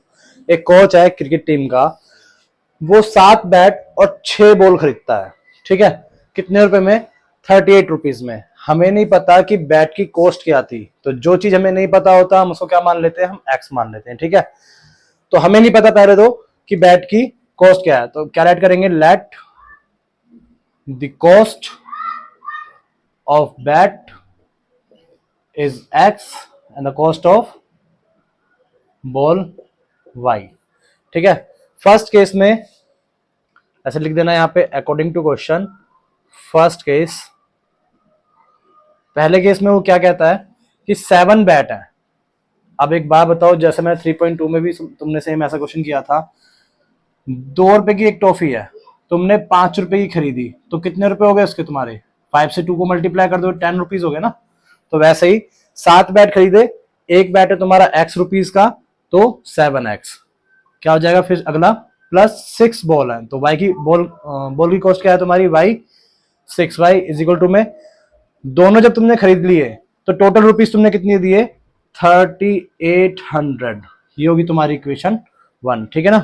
एक कोच है क्रिकेट टीम का, वो 7 बैट और 6 बॉल खरीदता है। ठीक है, कितने रुपए में, 38 रुपीज में। हमें नहीं पता कि बैट की कॉस्ट क्या थी, तो जो चीज हमें नहीं पता होता हम उसको क्या मान लेते हैं, हम एक्स मान लेते हैं। ठीक है, तो हमें नहीं पता पहले तो कि बैट की कॉस्ट क्या है, तो क्या राइट करेंगे, let the cost of bat is x and the cost of ball y. ठीक है, फर्स्ट केस में ऐसे लिख देना यहाँ पे, according to question first case, पहले केस में वो क्या कहता है कि 7 बैट है। अब एक बात बताओ, जैसे मैं 3.2 में भी तुमने सेम ऐसा क्वेश्चन किया था, 2 रुपए की एक टॉफी है, तुमने 5 रुपए की खरीदी, तो कितने रुपए हो गए उसके तुम्हारे, 5 से 2 को मल्टीप्लाई कर दो 10 रुपीज हो गए ना। तो वैसे ही 7 बैट खरीदे, एक बैट है तुम्हारा x रुपीज का, तो 7x क्या हो जाएगा। फिर अगला प्लस 6 बॉल है, तो y की बॉल की कॉस्ट क्या है तुम्हारी, y 6y is equal to में दोनों जब तुमने खरीद लिए तो टोटल रुपीज तुमने कितनी दिए 3800, ये होगी तुम्हारी इक्वेशन 1। ठीक है ना।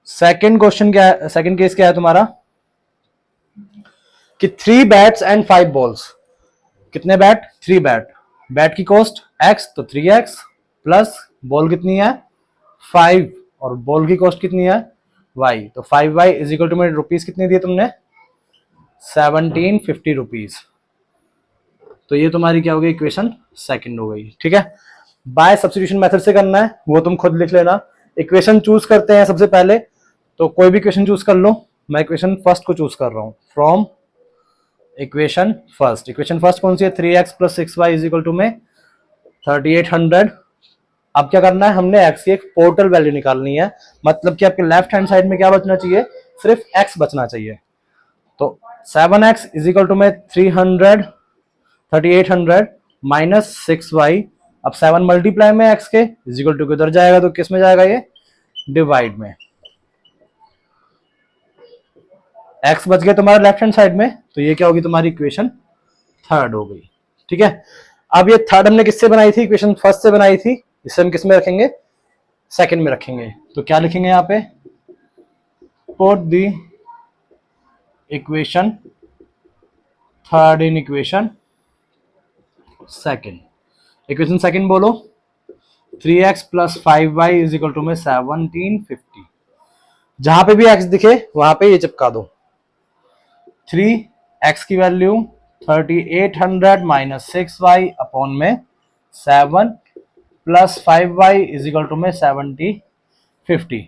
सेकंड क्वेश्चन क्या है, सेकंड केस क्या है तुम्हारा कि 3 बैट्स एंड 5 बॉल्स। कितने बैट, 3 बैट, बैट की कॉस्ट x तो 3x प्लस बॉल कितनी है 5, और बॉल की कॉस्ट कितनी है y, तो 5y इज इक्वल टू में रुपीज कितने दिए तुमने 1750 रुपीज। तो ये तुम्हारी क्या हो गई, इक्वेशन सेकंड हो गई। ठीक है, बाय सब्स्टिट्यूशन मेथड से करना है, वो तुम खुद लिख लेना। इक्वेशन चूज करते हैं सबसे पहले, तो कोई भी इक्वेशन चूज कर लो। मैं इक्वेशन फर्स्ट को चूज कर रहा हूं, from equation first. Equation first कौन सी है, 3x plus 6y is equal to में 3800। अब क्या करना है, हमने x की एक पोर्टल वैल्यू निकालनी है, मतलब कि आपके लेफ्ट हैंड साइड में क्या बचना चाहिए, सिर्फ x बचना चाहिए। तो 7x इज इक्वल टू में 3800 माइनस 6y। अब 7 मल्टीप्लाई में x के इज इक्वल टू किधर जाएगा, तो किस में जाएगा, ये डिवाइड में। x बच गया तुम्हारा लेफ्ट हैंड साइड में, तो ये क्या होगी तुम्हारी इक्वेशन थर्ड हो गई। ठीक है, अब ये थर्ड हमने किससे बनाई थी, इक्वेशन फर्स्ट से बनाई थी, इसे हम किस में रखेंगे, सेकंड में रखेंगे। तो क्या लिखेंगे यहाँ पे, put the equation third in equation second. Equation second बोलो, 3x plus 5y is equal to में 1750। जहां पे भी x दिखे वहां पे ये चिपका दो। 3x की वैल्यू 3800 माइनस 6y अपॉन में 7 plus 5y is equal to में 7050।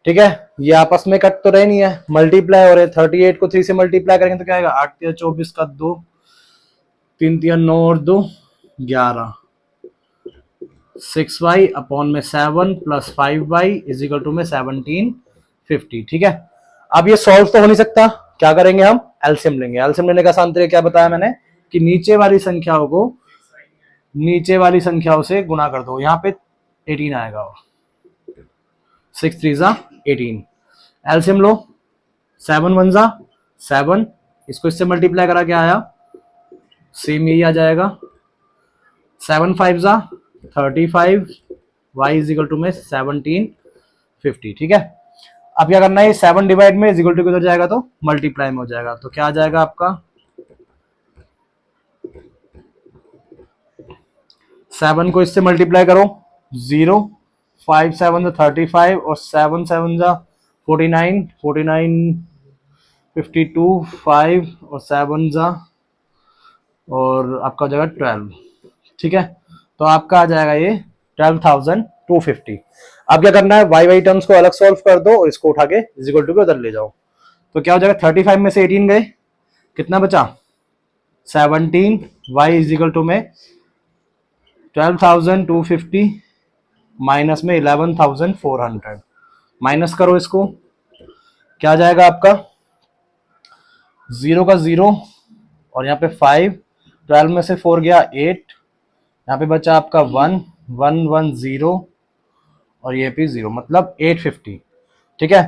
ठीक है, ये आपस में कट तो रहे नहीं है, मल्टीप्लाई हो रहे। 38 को 3 से मल्टीप्लाई करेंगे तो क्या आएगा, 8 3 24 का 2, 3 3 9 और 2 11, 6y अपॉन में 7 plus 5y is equal to में 1750। ठीक है, अब ये सॉल्व तो हो नहीं सकता, क्या करेंगे हम, एलसीएम लेंगे। एलसीएम लेने का आसान तरीका क्या बताया मैंने, कि नीचे वाली संख्याओं को नीचे वाली संख्याओं से गुणा कर दो। यहाँ पे 18 आएगा, 6 3 जा 18। एलसीएम लो, 7 1 जा 7, इसको इससे मल्टीप्लाई करा क्या आया, सेम यही आ जाएगा। 7 5 जा 35, y इज इक्वल टू में 1750। ठीक है, अब क्या करना है, 7 डिवाइड में इज इक्वल टू किधर जाएगा, तो मल्टीप्लाई में हो जाएगा। तो क्या आ जाएगा आपका, 7 को इससे मल्टीप्लाई करो 0, 5 7 जा 35 और 7 7 जा 49, 49 52, 5 और 7 जा और आपका हो जाएगा 12। ठीक है, तो आपका आ जाएगा ये 12,250। अब क्या करना है, वाई वाई टर्म्स को अलग सॉल्व कर दो और इसको उठा के इज इक्वल टू के उधर ले जाओ। तो क्या हो जाएगा, 35 में से 18 गए, कितना बचा 17, वाई इज इक्वल टू में 12,250 माइनस में 11,400, माइनस करो इसको, क्या आ जाएगा आपका, 0 का 0 और यहाँ पे 5, 12 में से 4 गया 8, यहाँ पे बचा आपका 1 1 1 0 और ये भी 0, मतलब 850। ठीक है,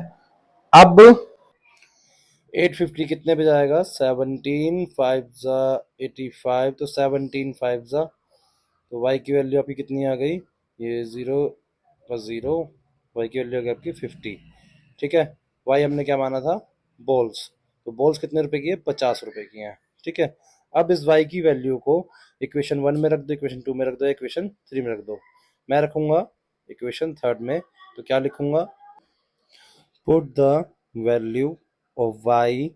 अब 850 कितने पे जाएगा, 17 5 जा 85, तो 17 5 जा, तो y की वैल्यू आपकी कितनी आ गई, ये 0 का 0, y की वैल्यू आ गई आपकी 50। ठीक है, y हमने क्या माना था, बॉल्स, तो बॉल्स कितने रुपए की है, 50 रुपए की है। ठीक है, अब इस y की वैल्यू को इक्वेशन 1 में रख दो, इक्वेशन 2 में रख दो, इक्वेशन 3 में रख दो। मैं रखूंगा इक्वेशन 3 में, तो क्या लिखूंगा, put the value of y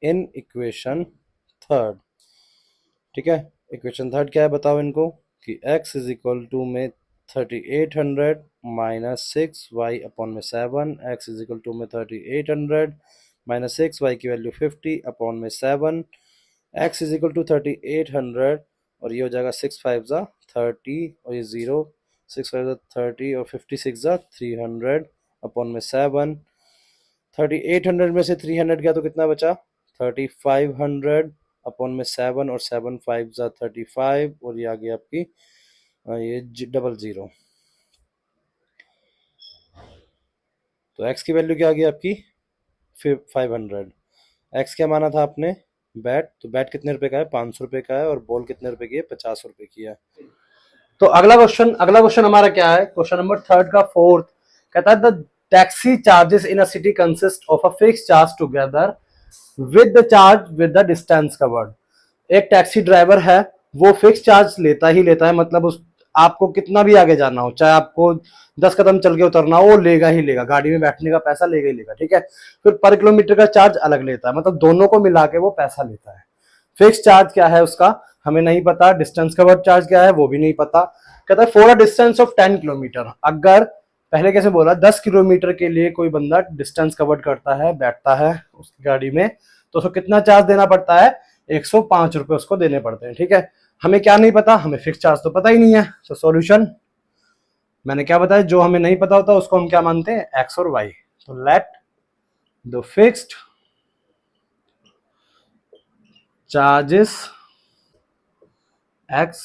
in equation 3। ठीक है, इक्वेशन 3 क्या है बताओ इनको, कि x इज इक्वल टू में 3800 माइनस 6y अपॉन में 7, x इज इक्वल टू में 3800 माइनस 6y की वैल्यू 50 अपॉन में 7, x इज इक्वल टू 3800 और ये हो जाएगा 6 5 जा 30 और ये 0, 6 5 जा 30 और 56 जा 300 अपॉन में 7, 3800 में से 300 गया तो कितना बचा, 3500 अपॉन में 7 और 7 5 जा 35 और ये आ गई आपकी ये 00। तो x की वैल्यू क्या आ गई आपकी 500। x क्या माना था आपने, बैट, तो बैट कितने रुपए का है, 500 रुपए का है, और बॉल कितने रुपए की है, 50 रुपए की है। तो अगला क्वेश्चन हमारा क्या है, क्वेश्चन नंबर 3 का 4th कहता है the taxi charges in a city consist of a fix charge together with the charge with the distance covered. एक टैक्सी ड्राइवर है, वो फिक्स चार्ज लेता ही लेता है, मतलब उस आपको कितना भी आगे जाना हो, चाहे आपको 10 कदम चल के उतरना हो, वो लेगा ही लेगा, गाड़ी में बैठने का पैसा लेगा ही लेगा। ठीक है, फिर पर किलोमीटर का चार्ज अलग लेता है, मतलब दोनों को मिला के वो पैसा लेता है। फिक्स चार्ज क्या है उसका हमें नहीं पता, डिस्टेंस कवर्ड चार्ज क्या है वो भी नहीं पता। कहता है for a distance of 10 kilometre, अगर पहले कैसे बोला 10 किलोमीटर के लिए कोई बंदा डिस्टेंस कवर्ड करता है, बैठता है उसकी गाड़ी में, तो उसको कितना चार्ज देना पड़ता है, 105 रुपए उसको देने पड़ते हैं। ठीक है, हमें क्या नहीं पता, हमें फिक्स चार्ज तो पता ही नहीं है। तो सॉल्यूशन मैंने क्या बताया, जो हमें नहीं पता होता उसको हम क्या मानते हैं, एक्स और वाई। तो let the fixed charges x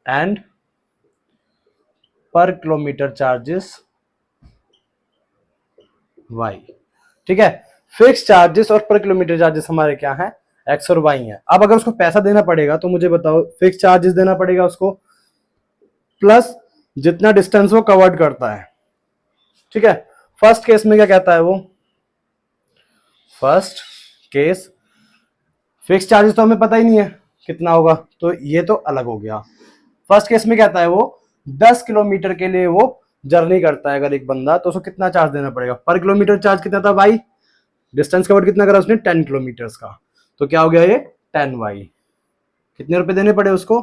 and पर किलोमीटर चार्जेस वाई। ठीक है, फिक्स चार्जेस और पर किलोमीटर चार्जेस हमारे क्या हैं, एक्स और वाई हैं। अब अगर उसको पैसा देना पड़ेगा तो मुझे बताओ, फिक्स चार्जेस देना पड़ेगा उसको प्लस जितना डिस्टेंस वो कवर्ड करता है। ठीक है, फर्स्ट केस में क्या कहता है वो, फर्स्ट केस फिक्स चार्जेस तो हमें पता ही नहीं है कितना होगा, तो ये तो अलग हो गया। फर्स्ट केस में कहता है वो 10 किलोमीटर के लिए वो जर्नी करता है अगर एक बंदा, तो उसको कितना चार्ज देना पड़ेगा, पर किलोमीटर चार्ज कितना था भाई, डिस्टेंस कवर्ड कितना करा उसने 10 किलोमीटर का, तो क्या हो गया ये 10y, कितने रुपए देने पड़े उसको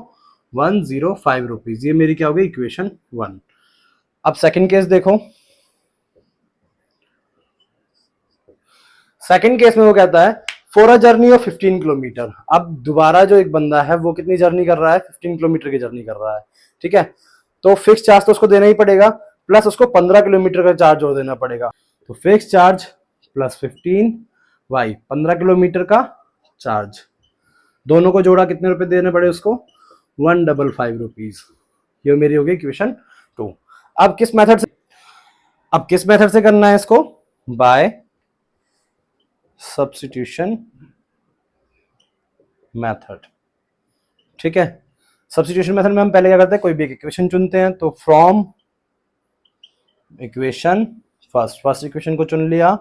105 रुपीज। ये मेरी क्या हो गई इक्वेशन 1। अब सेकंड केस देखो, सेकंड केस में वो कहता है for a journey of 15 kilometre. अब दोबारा जो एक बंदा है वो कितनी जर्नी कर रहा है, 15 किलोमीटर की जर्नी कर रहा है। ठीक है, तो फिक्स चार्ज तो उसको देना ही पड़ेगा, प्लस उसको 15 किलोमीटर का चार्ज और देना पड़ेगा। तो fix charge plus 15y, 15 kilometre का चार्ज, दोनों को जोड़ा कितने रुपए देने पड़े उसको 155 रुपीज। ये मेरी हो गई इक्वेशन 2। अब किस मेथड से करना है इसको, बाय सब्स्टिट्यूशन मेथड। ठीक है, सब्स्टिट्यूशन मेथड में हम पहले क्या करते हैं, कोई भी एक इक्वेशन चुनते हैं, तो फ्रॉम इक्वेशन फर्स्ट इक्वेशन को चुन लिया,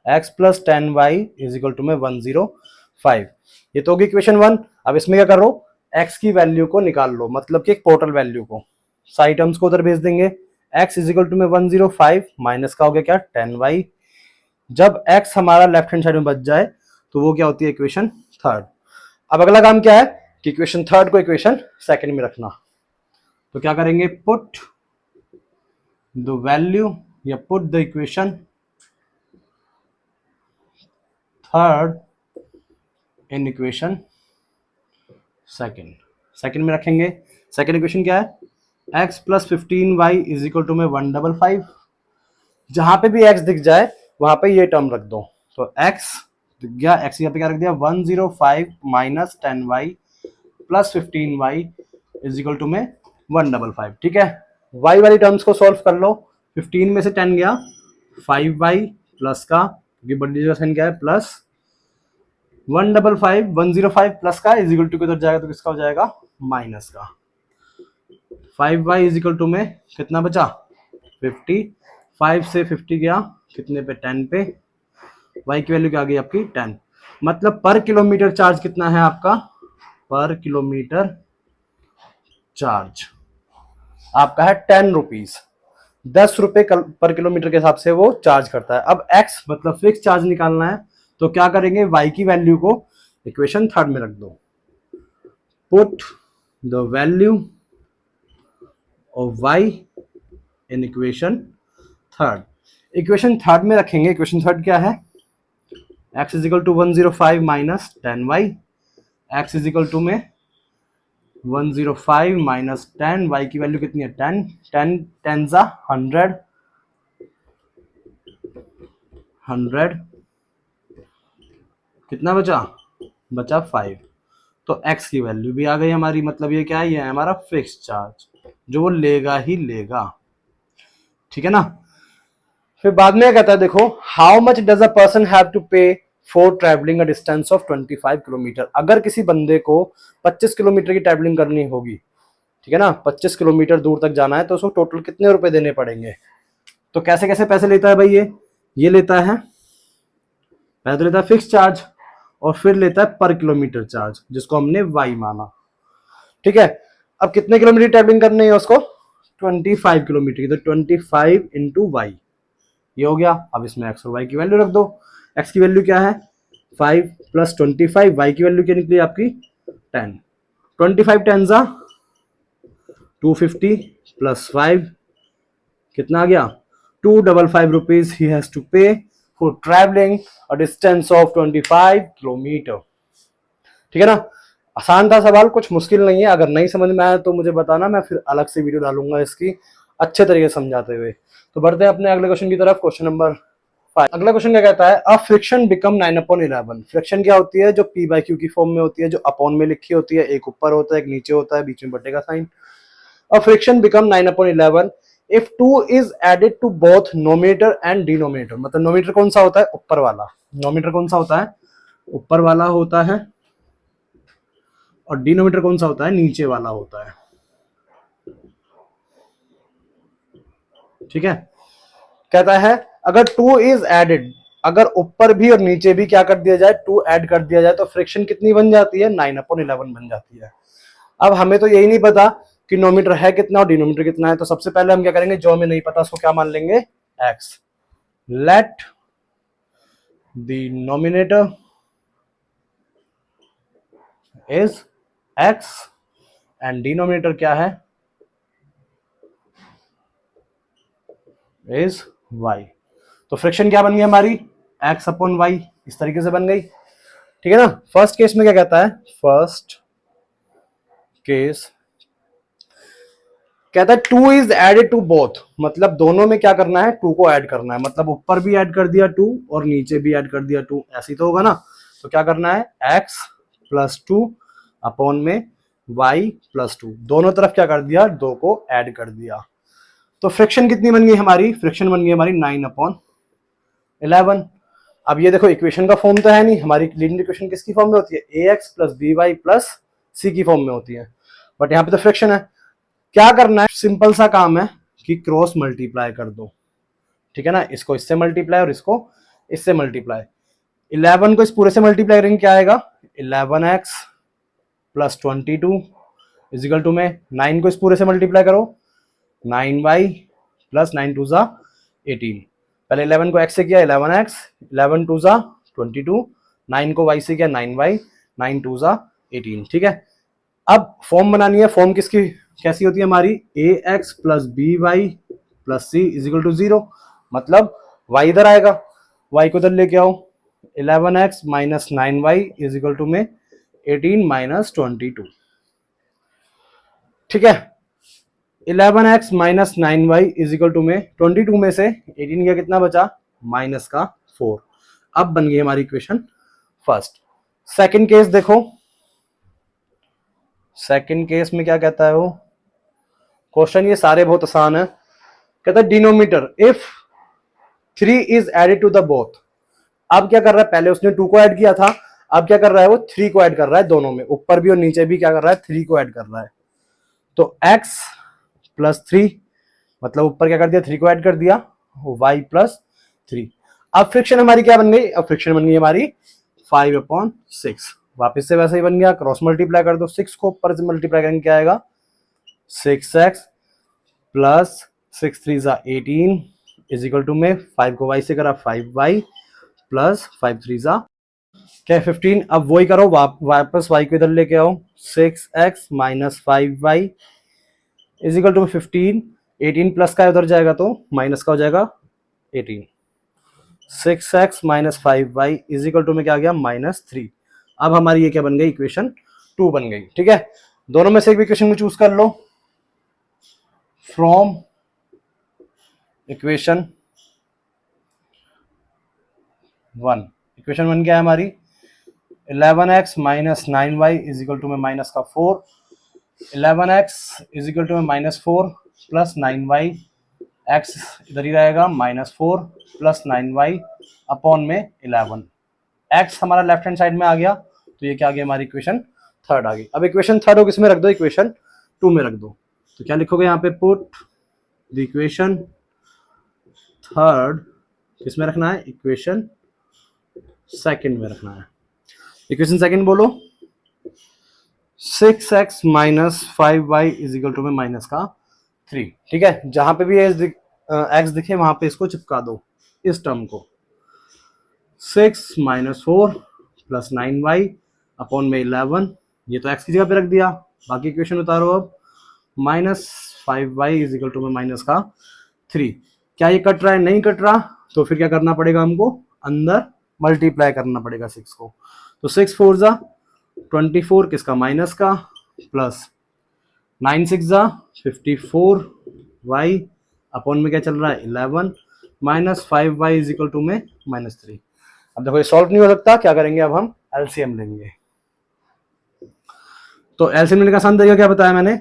x plus 10y is equal to में 105। ये तो होगी इक्वेशन 1। अब इसमें क्या करो, x की वैल्यू को निकाल लो, मतलब कि एक टोटल वैल्यू को। सारी टर्म्स को उधर भेज देंगे। x इजिकल टू में 105 माइनस का हो गया क्या 10y। जब x हमारा लेफ्ट हैंड साइड में बच जाए तो वो क्या होती है इक्वेशन थर्ड। अब अगला काम क्या है कि इक्वेशन थर्ड को इक्वेशन सेकंड में रखना। तो क्या करेंगे, पुट द वैल्यू या put the equation third in equation second. Second में रखेंगे। सेकंड इक्वेशन क्या है, x plus 15y is equal to में 155। जहां पे भी x दिख जाए वहां पे ये टर्म रख दो। तो x दिख गया, x यहाँ पे क्या रख दिया 105 minus 10y plus 15y is equal to में 155। ठीक है, y वाली टर्म्स को सॉल्व कर लो। 15 में से 10 गया 5y प्लस का, क्योंकि बड़ी संख्या है, प्लस 105 प्लस का इज इक्वल टू किधर जाएगा तो किसका हो जाएगा माइनस का। 5y इज इक्वल टू में कितना बचा 50। 5 से 50 गया कितने पे 10 पे, y की वैल्यू क्या आ गई आपकी 10। मतलब पर किलोमीटर चार्ज कितना है आपका, पर किलोमीटर चार्ज आपका है 10 रुपीज। 10 रुपए पर किलोमीटर के हिसाब से वो चार्ज करता है। अब x मतलब फिक्स चार्ज निकालना है, तो क्या करेंगे y की वैल्यू को इक्वेशन थर्ड में रख दो। Put the value of y in equation third. Equation third में रखेंगे। इक्वेशन थर्ड क्या है, x is equal to 105 minus 10y। x is equal to में 105 माइनस 10, y की वैल्यू कितनी है 10। 10 10 जा 100, 100 कितना बचा 5। तो x की वैल्यू भी आ गई हमारी। मतलब ये क्या है, ये है हमारा फिक्स चार्ज जो वो लेगा ही लेगा। ठीक है ना। फिर बाद में कहता है देखो, how much does a person have to pay for travelling a distance of 25 kilometre. अगर किसी बंदे को 25 किलोमीटर की ट्रैवलिंग करनी होगी, ठीक है ना, 25 किलोमीटर दूर तक जाना है, तो उसको टोटल कितने रुपए देने पड़ेंगे। तो कैसे कैसे पैसे लेता है भाई, ये लेता है, पहले तो लेता है फिक्स चार्ज और फिर लेता है पर किलोमीटर चार्ज जिसको हमने y माना। ठीक है, अब कितने किलोमीटर ट्रैवलिंग करनी है उसको 25 किलोमीटर की, तो 25 इंटू वाई ये हो गया। अब इसमें x और y की वैल्यू रख दो। x की वैल्यू क्या है 5 प्लस 25, y की वैल्यू क्या निकली आपकी 10। 25 10 जा 250 प्लस 5 कितना आ गया 255 rupees he has to pay for travelling a distance of 25 kilometre. ठीक है ना, आसान था सवाल, कुछ मुश्किल नहीं है। अगर नहीं समझ में आया तो मुझे बताना, मैं फिर अलग से वीडियो डालूंगा इसकी अच्छे तरीके से समझाते हुए। तो बढ़ते हैं अपने अगले क्वेश्चन की तरफ। Question number 5। अगला क्वेश्चन क्या कहता है, अ फ्रिक्शन बिकम 9/11। फ्रिक्शन क्या होती है, जो पी बाई क्यू की फॉर्म में होती है, जो अपॉन में लिखी होती है, एक ऊपर होता है एक नीचे होता है, बीच में बटे का sign. A fraction become 9/11 if 2 is added to both numerator and denominator. मतलब नोमिनेटर कौन सा होता है ऊपर वाला, नोमिनेटर कौन सा होता है ऊपर वाला होता है, और डिनोमिनेटर कौन सा होता है नीचे वाला होता है। ठीक है, कहता है अगर 2 इज एडेड, अगर ऊपर भी और नीचे भी क्या कर दिया जाए 2 ऐड कर दिया जाए, तो फ्रिक्शन कितनी बन जाती है 9/11 बन जाती है। अब हमें तो यही नहीं पता कि नोमीटर है कितना और डिनोमीटर कितना है, तो सबसे पहले हम क्या करेंगे, जो हमें नहीं पता उसको क्या मान लेंगे x। Let the nominator is x and denominator क्या है इज y। तो फ्रिक्शन क्या बन गई हमारी x अपॉन y, इस तरीके से बन गई। ठीक है ना। फर्स्ट केस में क्या कहता है, फर्स्ट केस कहता है 2 इज एडेड टू बोथ। मतलब दोनों में क्या करना है 2 को ऐड करना है। मतलब ऊपर भी ऐड कर दिया 2 और नीचे भी ऐड कर दिया 2, ऐसे ही तो होगा ना। तो क्या करना है x प्लस 2 अपॉन में y प्लस 2, दोनों तरफ क्या कर दिया 2 को ऐड कर दिया। तो फ्रिक्शन कितनी बन गई हमारी, फ्रिक्शन बन गई हमारी 9/11। अब ये देखो इक्वेशन का फॉर्म तो है नहीं, हमारी लीनियर इक्वेशन किसकी फॉर्म में होती है ax plus by plus c की फॉर्म में होती है, बट यहाँ पे तो फ्रिक्शन है। क्या करना है, सिंपल सा काम है कि क्रॉस मल्टीप्लाई कर दो। ठीक है ना, इसको इससे मल्टीप्लाई और इसको इससे मल्टीप्लाई। 11 को इस पूरे से मल्टीप्लाई करेंगे क्या आएगा 11x प्लस 22 इजिकल टू में 9 को इस पूरे से मल्टीप्लाई करो 9y प्लस 9 टू ज़ा 18। पहले 11 को x से किया 11x, 11 टू ज़ा 22, 9 को y से किया 9y, 9 टू ज़ा 18। ठीक है, अब फॉर्म बनानी है। फॉर्म किसकी कैसी होती है हमारी, A X plus B Y plus C is equal to 0। मतलब y इधर आएगा, y को इधर लेके आओ, 11x minus 9y is equal to में 18 माइनस 22। ठीक है, 11x minus 9y is equal to में 22 में से 18 का कितना बचा, माइनस का 4। अब बन गई हमारी इक्वेशन फर्स्ट। सेकंड केस देखो, सेकंड केस में क्या कहता है वो क्वेश्चन, ये सारे बहुत आसान है। कहता है denominator if 3 is added to the both. अब क्या कर रहा है, पहले उसने 2 को ऐड किया था, अब क्या कर रहा है वो 3 को ऐड कर रहा है, दोनों में ऊपर भी और नीचे भी क्या कर रहा है, 3 को ऐड कर रहा है। तो x प्लस 3, मतलब ऊपर क्या कर दिया, 3 को ऐड कर दिया, y प्लस 3। अब फ्रिक्शन हमारी क्या बन गई, अब फ्रिक्शन बन गई हमारी 5/6। वापस से वैसे ही बन गया, क्रॉस मल्टीप्लाई कर दो, 6 को ऊपर से मल्टीप्लाई करेंगे क्या आएगा, 6x प्लस 6 3 ज़ा 18 इज इक्वल टू में 5 को y से करा 5y प्लस 5 3 ज़ा क्या 15। अब वही करो, वापस y को इधर लेके आओ, 6x minus 5y is equal to 15। 18 plus का उधर जाएगा तो माइनस का हो जाएगा 18। 6x minus 5y is equal to में क्या आ गया, -3। अब हमारी ये क्या बन गई, इक्वेशन 2 बन गई। ठीक है, दोनों में से एक इक्वेशन को चूज कर लो फ्रॉम इक्वेशन 1। इक्वेशन 1 क्या है हमारी, 11x minus 9y is equal to में माइनस का 4, 11x इज इक्वल टू में -4 प्लस 9y, x इधर ही रहेगा -4 प्लस 9y अपॉन में 11। x हमारा लेफ्ट हैंड साइड में आ गया, तो ये क्या आ गया, हमारी इक्वेशन थर्ड आ गई। अब इक्वेशन थर्ड को किसमें रख दो, इक्वेशन 2 में रख दो। तो क्या लिखोगे यहाँ पे, पुट द इक्वेशन थर्ड किसमें रखना है, इक्वेशन सेकंड में रखना है। इक्वेशन सेकंड बोलो, 6x minus 5y is equal to में माइनस का 3। ठीक है, जहां पे भी x दिखे वहां पे इसको चिपका दो, इस टर्म को। 6 माइनस 4 प्लस 9y अपॉन में 11, ये तो x की जगह पे रख दिया। बाकी इक्वेशन उतारो अब, minus 5y is equal to में माइनस का 3। क्या ये कट रहा है, नहीं कट रहा, तो फिर क्या करना पड़ेगा हमको, अंदर मल्टीप्लाई करना पड़ेगा 6 को। तो 6 4 ज़ा 24 किसका, माइनस का, प्लस 9 6 ज़ा 54y अपॉन में क्या चल रहा है 11 minus 5y is equal to में -3। अब देखो ये सॉल्व नहीं हो सकता, क्या करेंगे, अब हम एलसीएम लेंगे। तो एलसीएम लेने का आसान तरीका क्या बताया मैंने,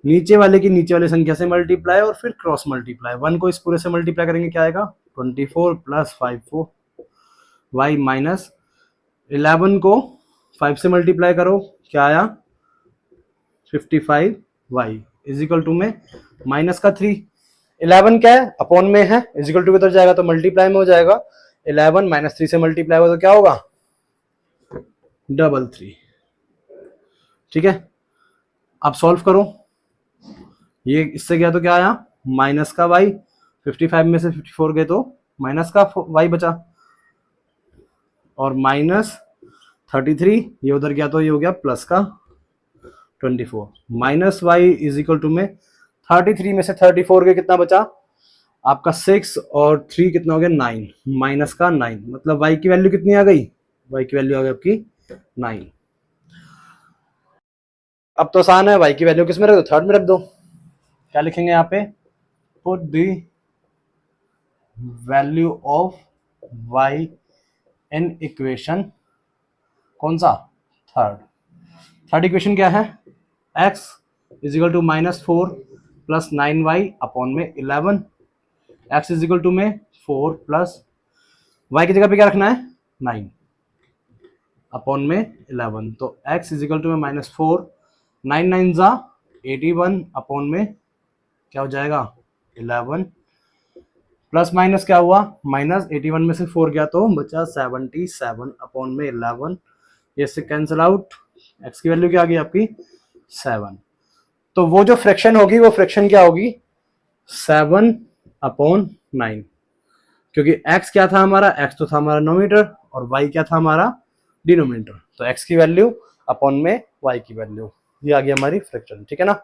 नीचे वाले की नीचे वाली संख्या से मल्टीप्लाई और फिर क्रॉस मल्टीप्लाई। 1 को इस पूरे से मल्टीप्लाई करेंगे क्या आएगा, 24 प्लस 5y माइनस 11 को 5 से मल्टीप्लाई करो, क्या आया 55y इज इक्वल टू में माइनस का 3। 11 क्या है, अपॉन में है, इज इक्वल टू इधर जाएगा तो मल्टीप्लाई में हो जाएगा। 11 माइनस 3 से मल्टीप्लाई होगा तो क्या होगा, 333। ठीक है, अब सॉल्व करो, ये इससे गया तो क्या आया, माइनस का y, 55 में से 54 गए तो माइनस का y बचा, और माइनस 33 ये उधर गया तो ये हो गया प्लस का 24। Minus y is equal to में 33 में से 34 के कितना बचा आपका 6 और 3 कितना हो गया 9, माइनस का 9, मतलब y की वैल्यू कितनी आ गई, y की वैल्यू आ गई आपकी 9। अब तो आसान है, y की वैल्यू किस में रख दो, थर्ड में रख दो। क्या लिखेंगे यहाँ पे, put the value of y in equation कौन सा, थर्ड इक्वेशन क्या है, x is equal to -4 plus 9y upon में 11, x इज इक्वल टू में 4 प्लस y की जगह पे क्या रखना है 9 अपॉन में 11। तो x इज इक्वल टू में -4, 9 9 ज़ा 81 अपॉन में क्या हो जाएगा 11, प्लस माइनस क्या हुआ, माइनस 81 में से 4 गया तो बचा 77 अपॉन में 11, ये से कैंसिल आउट, x की वैल्यू क्या आ गई आपकी 7। तो वो जो फ्रैक्शन होगी वो फ्रैक्शन क्या होगी, 7/9, क्योंकि x क्या था हमारा, x तो था हमारा नोमीटर और y क्या था हमारा डिनोमिनेटर, तो x की वैल्यू अपॉन में y की वैल्यू, ये आ गई हमारी फ्रैक्शन। ठीक है ना,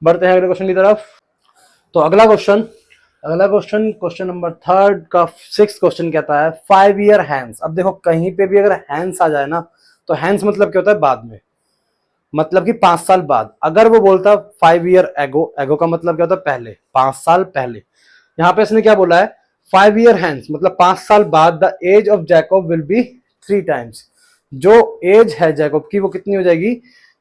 बढ़ते हैं अगले क्वेश्चन की तरफ। तो अगला क्वेश्चन क्वेश्चन नंबर 3 का 6th क्वेश्चन कहता है 5 ईयर हैंस। अब देखो कहीं पे भी अगर हैंस आ जाए ना, तो हैंस मतलब क्या होता है, बाद में, मतलब कि 5 साल बाद। अगर वो बोलता 5 ईयर एगो, एगो का मतलब क्या होता है, पहले, 5 साल पहले। यहाँ पे इसने क्या बोला है, 5 ईयर हैंस मतलब 5 साल बाद the age of Jacob will be 3 times, जो एज है जैकब की वो कितनी हो जाएगी,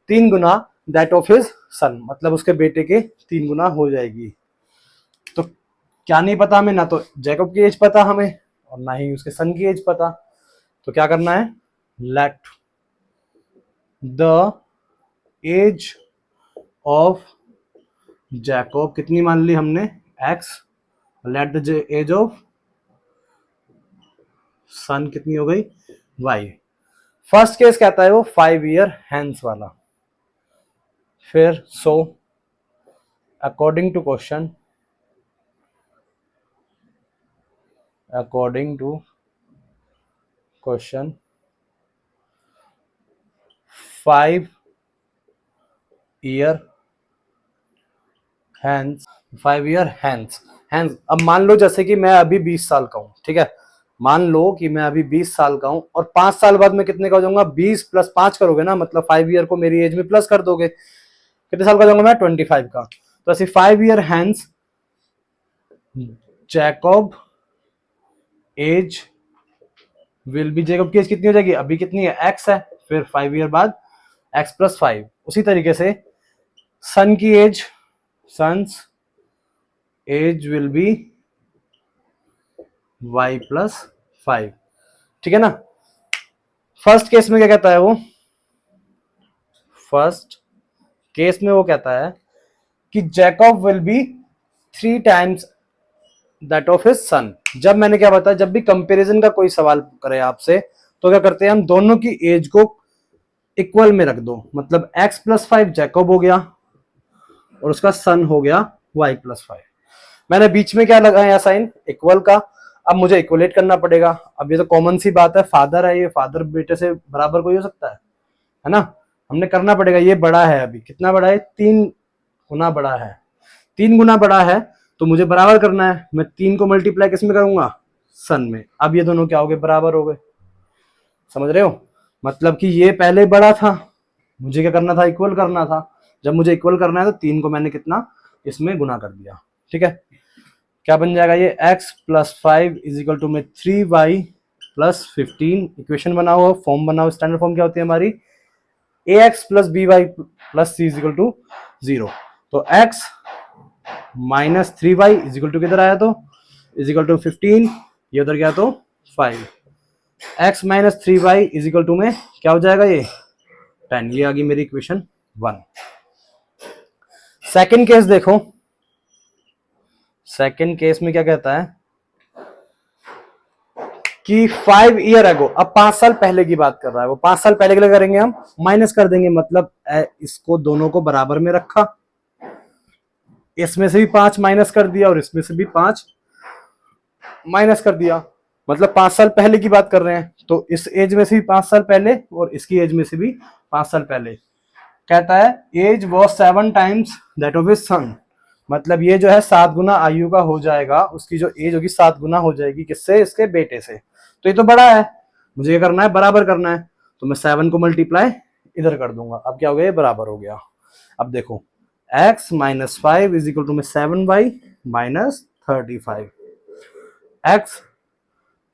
3 गुना दैट ऑफ हिज सन, मतलब उसके बेटे के 3 गुना हो जाएगी। तो क्या नहीं पता हमें, ना तो जैकब की एज पता हमें और ना ही उसके सन की एज पता। तो क्या करना है, let the age of Jacob कितनी मान ली हमने, x, let the age of son कितनी हो गई, y। फर्स्ट केस कहता है वो 5 ईयर हैंस वाला। फिर so according to question, according to question 5 year hence, 5 year hence, hence. अब मान लो जैसे कि मैं अभी 20 साल का हूं, ठीक है, मान लो कि मैं अभी 20 साल का हूं और 5 साल बाद मैं कितने का हो जाऊंगा, 20 + 5 करोगे ना, मतलब 5 ईयर को मेरी एज में प्लस कर दोगे, कितने साल का जाऊंगा मैं, 25 का। तो ऐसे 5 year hence Jacob age will be, Jacob की एज कितनी हो जाएगी, अभी कितनी है, x है, फिर 5 ईयर बाद x + 5। उसी तरीके से सन की age, son's age will be y + 5। ठीक है ना। फर्स्ट केस में क्या कहता है वो, फर्स्ट केस में वो कहता है कि Jacob will be 3 times that of his सन। जब मैंने क्या बताया, जब भी कंपैरिजन का कोई सवाल करे आपसे, तो क्या करते हैं हम, दोनों की एज को इक्वल में रख दो, मतलब x + 5 जैकब हो गया और उसका सन हो गया y + 5। मैंने बीच में क्या लगाया साइन, इक्वल का। अब मुझे इक्वलेट करना पड़ेगा। अब ये तो कॉमन सी बात है, फादर है, ये फादर बेटे से बराबर कोई हो सकता है ना। हमने करना पड़ेगा, ये बड़ा है, अभी कितना बड़ा है, 3 गुना बड़ा है, 3 गुना बड़ा है, तो मुझे बराबर करना है। मैं 3 को मल्टीप्लाई किस में करूंगा, सन में। अब ये दोनों क्या हो गए, बराबर हो गए। समझ रहे हो, मतलब कि ये पहले बड़ा था, मुझे क्या करना था, इक्वल करना था। जब मुझे इक्वल करना है तो 3 को मैंने कितना, इसमें गुना कर दिया। ठीक है, क्या बन जाएगा ये, x + 5 = में 3y + 15। इक्वेशन बनाओ, फॉर्म बनाओ, स्टैंडर्ड फॉर्म क्या होती है हमारी, ax + by + c = 0। तो x - 3y किधर आया, तो = 15, ये उधर गया तो 5। x - 3y में क्या हो जाएगा, ये 10। ये आ गई मेरी इक्वेशन 1। सेकंड केस देखो, सेकंड केस में क्या कहता है कि 5 ईयर अगो, अब 5 साल पहले की बात कर रहा है वो। 5 साल पहले के लिए करेंगे हम, माइनस कर देंगे, मतलब इसको दोनों को बराबर में रखा, इसमें से भी 5 माइनस कर दिया और इसमें से भी 5 माइनस कर दिया, मतलब 5 साल पहले की बात कर रहे हैं। तो इस एज में से भी 5 साल पहले और इसकी एज में से भी 5 साल पहले। कहता है age was 7 times that of his son, मतलब ये जो है 7 गुना आयु का हो जाएगा, उसकी जो एज होगी 7 गुना हो जाएगी, किससे, इसके बेटे से। तो ये तो बड़ा है, मुझे क्या करना है, बराबर करना है। तो मैं 7 को मल्टीप्लाई इधर कर दूंगा, अब क्या हो गया, बराबर हो गया। अब देखो x - 5 = में 7y - 35। x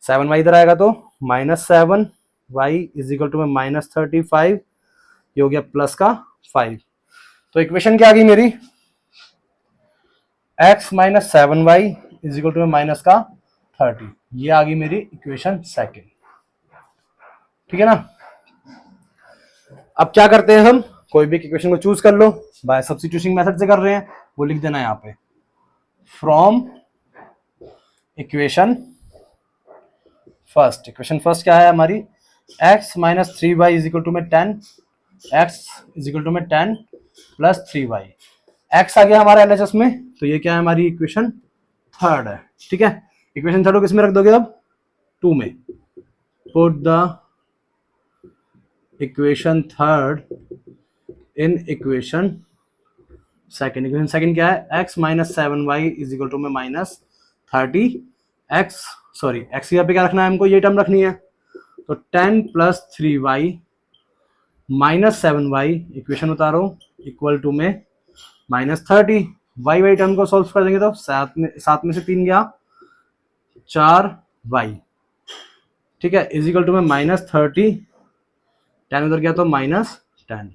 7y इधर आएगा तो -7y में -35, ये हो गया प्लस का 5। तो इक्वेशन क्या आ गई मेरी, x - 7y में माइनस का 30, ये आ गई मेरी इक्वेशन सेकेंड। ठीक है ना। अब क्या करते हैं हम, कोई भी इक्वेशन को चूज कर लो, बाय सब्स्टिट्यूशन मेथड से कर रहे हैं, वो लिख देना यहाँ पे, from equation first. Equation first क्या है हमारी, x - 3y में 10, x में 10 + 3y। एक्स आ गया हमारा एलएचएस में, तो ये क्या है हमारी इक्वेशन थर्ड है। ठीक है, इक्वेशन थर्ड को किस में रख दोगे अब, 2 में। Put the equation third in equation second. Equation second क्या है, x minus 7y is equal to में माइनस 30 x, सॉरी x यहाँ पे क्या रखना है हमको, ये टर्म रखनी है, तो 10 plus 3y minus 7y equation उतारो इक्वल टू में माइनस 30। वाई वाई टर्म को सॉल्व कर देंगे तो 7 में से 3 गया 4y, ठीक है, इज इक्वल टू में माइनस 30, 10 उधर गया तो minus 10,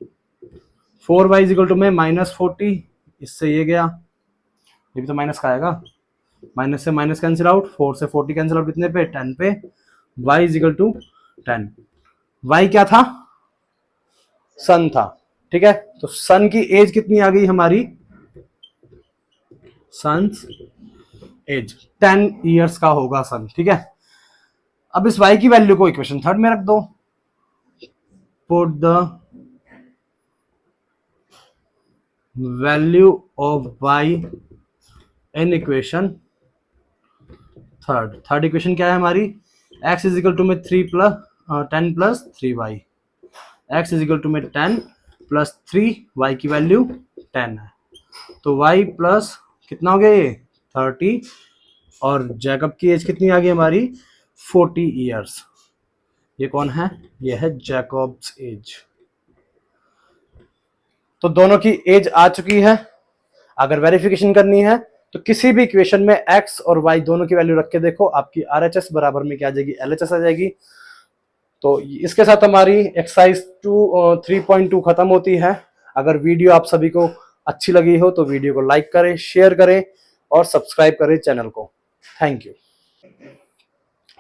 4y is equal to में माइनस 40, इससे ये गया, ये भी तो माइनस का आएगा, माइनस से माइनस कैंसिल आउट, 4 से 40 कैंसिल आउट, कितने पे, 10 पे, y is equal to 10। y क्या था, सन था। ठीक है, तो सन की एज कितनी आ गई हमारी, सन्स एज 10 इयर्स का होगा सन। ठीक है, अब इस y की वैल्यू को इक्वेशन थर्ड में रख दो। Put the value of y in equation third equation क्या है हमारी, x इज इक्वल टू में 10 plus 3y, x is equal to में 10 प्लस 3y की वैल्यू 10 है, तो y प्लस कितना हो गया ये 30, और जैकब की एज कितनी आ गई हमारी 40 इयर्स। ये कौन है, ये है जैकब्स एज। तो दोनों की एज आ चुकी है। अगर वेरिफिकेशन करनी है तो किसी भी इक्वेशन में x और y दोनों की वैल्यू रख के देखो, आपकी RHS बराबर में क्या आ जाएगी, LHS आ जाएगी। तो इसके साथ हमारी एक्सरसाइज 3.2 खत्म होती है। अगर वीडियो आप सभी को अच्छी लगी हो तो वीडियो को लाइक करें, शेयर करें और सब्सक्राइब करें चैनल को। Thank you.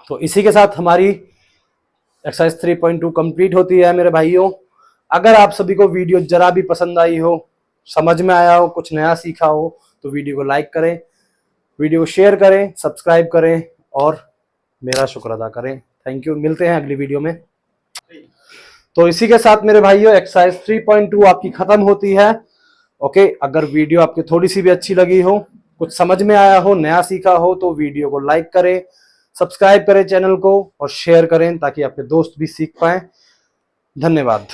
तो इसी के साथ हमारी एक्सरसाइज 3.2 कंप्लीट होती है मेरे भाइयों। अगर आप सभी को वीडियो जरा भी पसंद आई हो, समझ में आया हो, कुछ नया सीखा हो, तो वीडियो को लाइक करें, वीडियो को शेयर करें, सब्सक्राइब करें और मेरा शुक्र अदा करें। थैंक यू, मिलते हैं अगली वीडियो में। तो इसी के साथ मेरे भाइयों एक्सरसाइज 3.2 आपकी खत्म होती है। ओके, अगर वीडियो आपकी थोड़ी सी भी अच्छी लगी हो, कुछ समझ में आया हो, नया सीखा हो, तो वीडियो को लाइक करें, सब्सक्राइब करें चैनल को और शेयर करें ताकि आपके दोस्त भी सीख पाए। धन्यवाद।